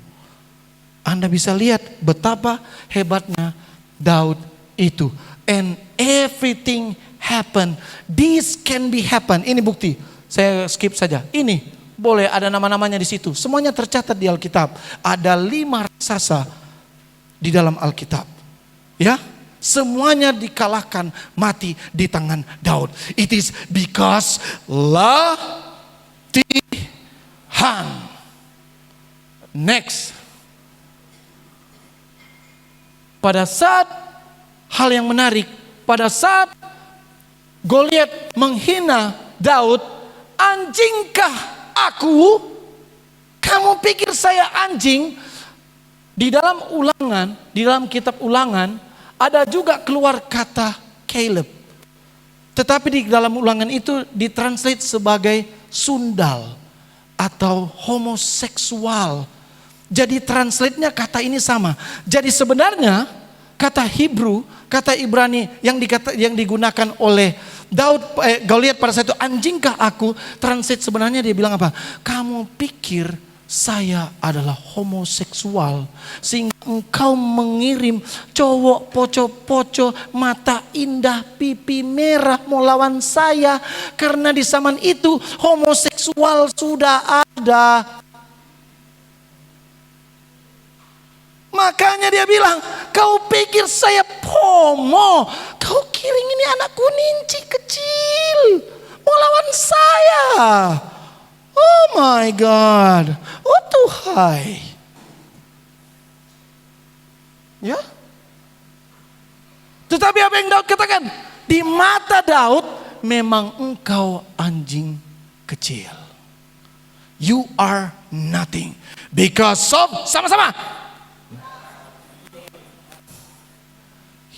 Anda bisa lihat betapa hebatnya Daud itu. And everything happened. This can be happen. Ini bukti. Saya skip saja. Ini boleh ada nama-namanya di situ. Semuanya tercatat di Alkitab. Ada 5 raksasa di dalam Alkitab. Ya, semuanya dikalahkan, mati di tangan Daud. It is because latihan. Next. Pada saat hal yang menarik, pada saat Goliat menghina Daud, anjingkah aku? Kamu pikir saya anjing? Di dalam Ulangan, di dalam kitab Ulangan ada juga keluar kata Caleb. Tetapi di dalam Ulangan itu ditranslate sebagai sundal atau homoseksual. Jadi translate-nya kata ini sama. Jadi sebenarnya kata Hebrew, kata Ibrani yang digunakan oleh Goliat pada saat itu, anjingkah aku? Translate sebenarnya dia bilang apa? Kamu pikir saya adalah homoseksual sehingga engkau mengirim cowok poco-poco mata indah pipi merah mau lawan saya? Karena di zaman itu homoseksual sudah ada. Makanya dia bilang, kau pikir saya homo? Kau kiring ini anak kuninci kecil mau lawan saya. Oh my God. Oh Tuhan. Ya. Tetapi apa yang Daud katakan? Di mata Daud memang engkau anjing kecil. You are nothing because of sama-sama.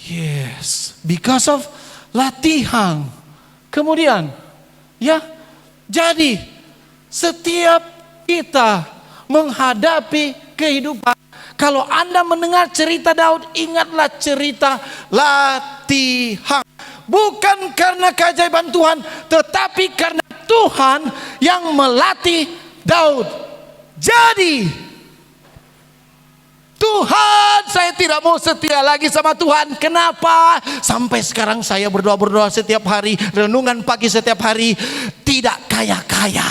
Yes, because of latihan. Kemudian, ya, jadi setiap kita menghadapi kehidupan, kalau Anda mendengar cerita Daud, ingatlah cerita latihan. Bukan karena keajaiban Tuhan, tetapi karena Tuhan yang melatih Daud. Jadi Tuhan, saya tidak mau setia lagi sama Tuhan. Kenapa? Sampai sekarang saya berdoa setiap hari, renungan pagi setiap hari, tidak kaya-kaya.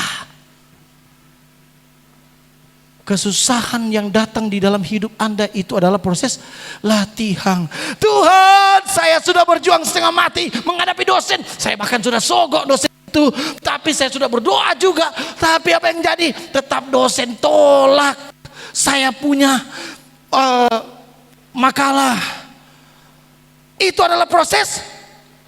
Kesusahan yang datang di dalam hidup Anda itu adalah proses latihan. Tuhan, saya sudah berjuang setengah mati menghadapi dosen. Saya bahkan sudah sogok dosen itu, tapi saya sudah berdoa juga. Tapi apa yang jadi? Tetap dosen tolak. Saya punya makalah. Itu adalah proses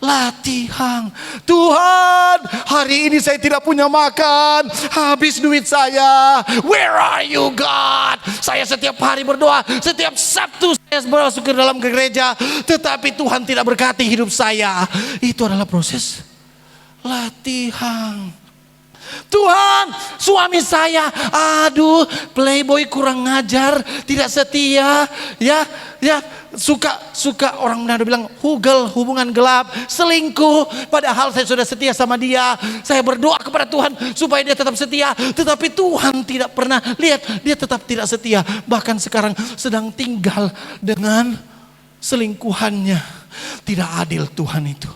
latihan. Tuhan, hari ini saya tidak punya makan, habis duit saya. Where are you God? Saya setiap hari berdoa, setiap Sabtu saya masuk ke dalam gereja, tetapi Tuhan tidak berkati hidup saya. Itu adalah proses latihan. Tuhan, suami saya, aduh, playboy kurang ngajar, tidak setia, ya, suka orang Manado bilang hugel, hubungan gelap, selingkuh. Padahal saya sudah setia sama dia. Saya berdoa kepada Tuhan supaya dia tetap setia, tetapi Tuhan tidak pernah lihat dia tetap tidak setia. Bahkan sekarang sedang tinggal dengan selingkuhannya. Tidak adil Tuhan itu.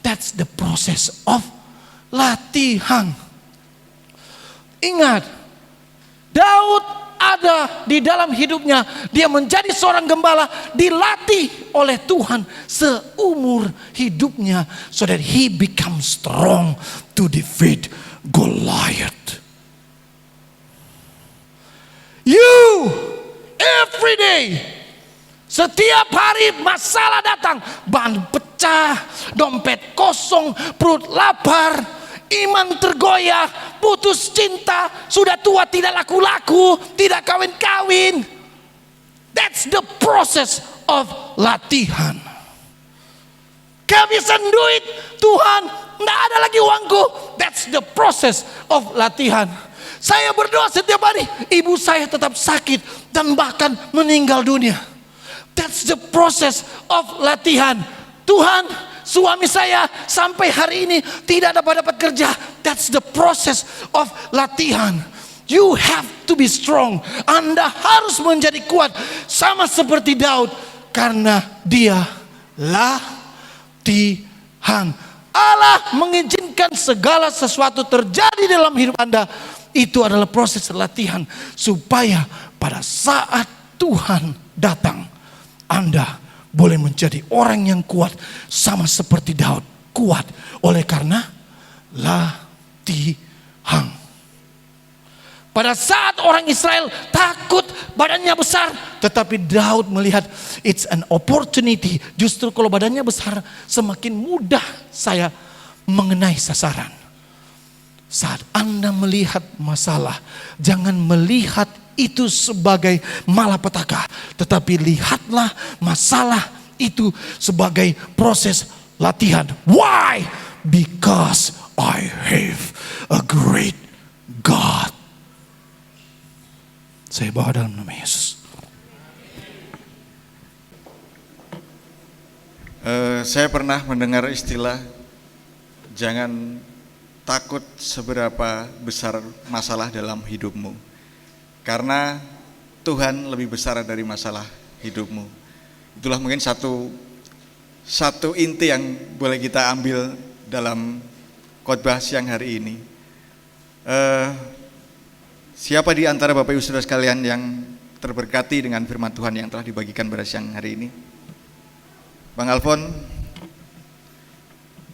That's the process of latihan. Ingat, Daud ada di dalam hidupnya. Dia menjadi seorang gembala, dilatih oleh Tuhan seumur hidupnya, so that he becomes strong to defeat Goliath. You every day, setiap hari masalah datang, ban pecah, dompet kosong, perut lapar, iman tergoyah, putus cinta, sudah tua tidak laku-laku, tidak kawin-kawin. That's the process of latihan. Kehabisan duit, Tuhan, tidak ada lagi uangku. That's the process of latihan. Saya berdoa setiap hari, ibu saya tetap sakit dan bahkan meninggal dunia. That's the process of latihan. Tuhan, suami saya sampai hari ini tidak dapat kerja. That's the process of latihan. You have to be strong. Anda harus menjadi kuat sama seperti Daud, karena dia latihan. Allah mengizinkan segala sesuatu terjadi dalam hidup Anda. Itu adalah proses latihan, supaya pada saat Tuhan datang, Anda boleh menjadi orang yang kuat sama seperti Daud. Kuat oleh karena latihan. Pada saat orang Israel takut badannya besar, tetapi Daud melihat it's an opportunity. Justru kalau badannya besar, semakin mudah saya mengenai sasaran. Saat Anda melihat masalah, jangan melihat itu sebagai malapetaka, tetapi lihatlah masalah itu sebagai proses latihan. Why? Because I have a great God. Saya bawa dalam nama Yesus. Saya pernah mendengar istilah jangan takut seberapa besar masalah dalam hidupmu, karena Tuhan lebih besar dari masalah hidupmu. Itulah mungkin satu inti yang boleh kita ambil dalam khotbah siang hari ini. Siapa di antara Bapak Ibu Saudara sekalian yang terberkati dengan firman Tuhan yang telah dibagikan pada siang hari ini? Bang Alfon,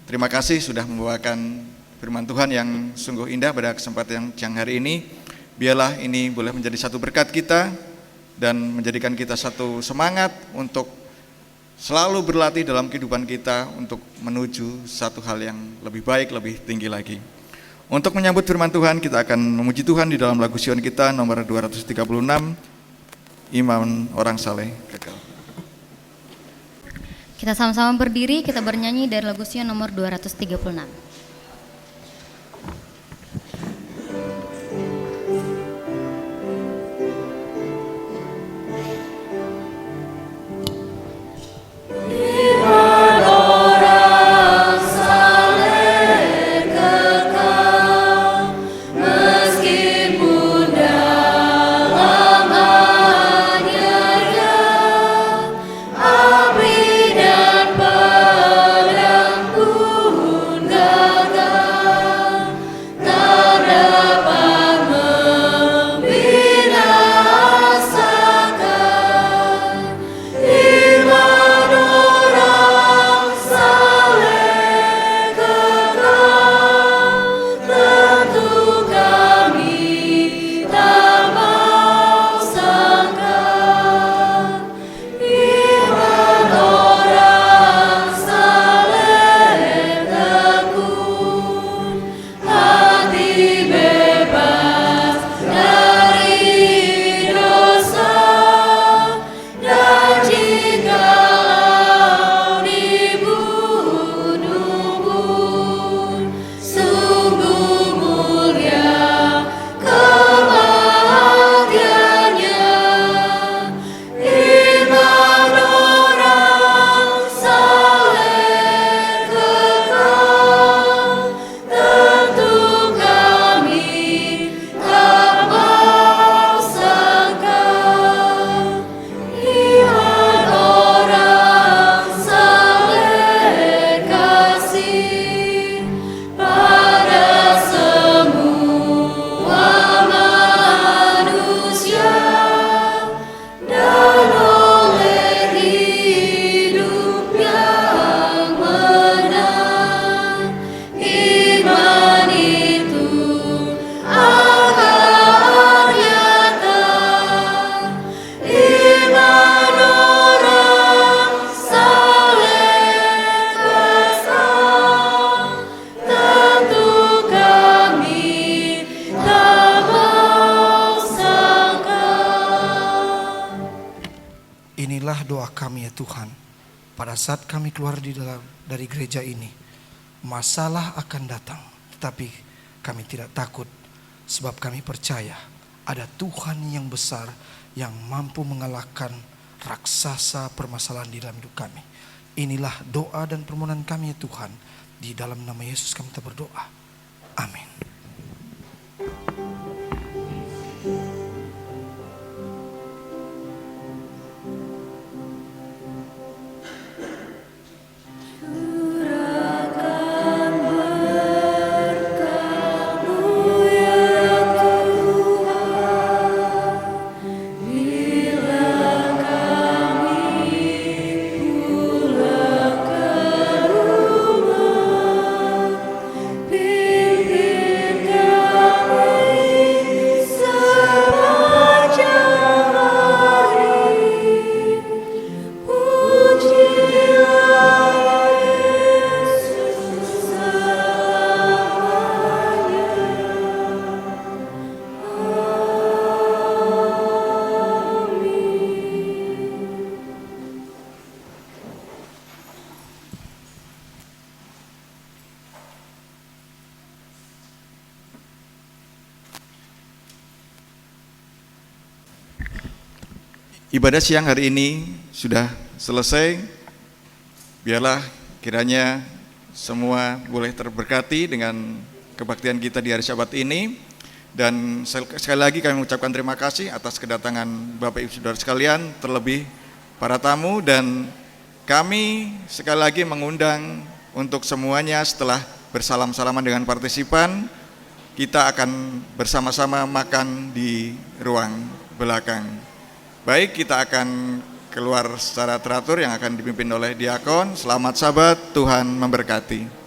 terima kasih sudah membawakan firman Tuhan yang sungguh indah pada kesempatan siang hari ini. Biarlah ini boleh menjadi satu berkat kita dan menjadikan kita satu semangat untuk selalu berlatih dalam kehidupan kita untuk menuju satu hal yang lebih baik, lebih tinggi lagi. Untuk menyambut firman Tuhan, kita akan memuji Tuhan di dalam lagu Sion kita nomor 236, Iman Orang Saleh Kekal. Kita sama-sama berdiri, kita bernyanyi dari lagu Sion nomor 236. Abri dan pedang pun kami ya Tuhan, pada saat kami keluar dari gereja ini, masalah akan datang, tetapi kami tidak takut, sebab kami percaya ada Tuhan yang besar yang mampu mengalahkan raksasa permasalahan di dalam hidup kami. Inilah doa dan permohonan kami ya Tuhan, di dalam nama Yesus kami telah berdoa. Amin. Ibadah siang hari ini sudah selesai. Biarlah kiranya semua boleh terberkati dengan kebaktian kita di hari Sabat ini. Dan sekali lagi kami mengucapkan terima kasih atas kedatangan Bapak Ibu Saudara sekalian, terlebih para tamu, dan kami sekali lagi mengundang untuk semuanya setelah bersalam-salaman dengan partisipan, kita akan bersama-sama makan di ruang belakang. Baik, kita akan keluar secara teratur yang akan dipimpin oleh diakon. Selamat Sabat, Tuhan memberkati.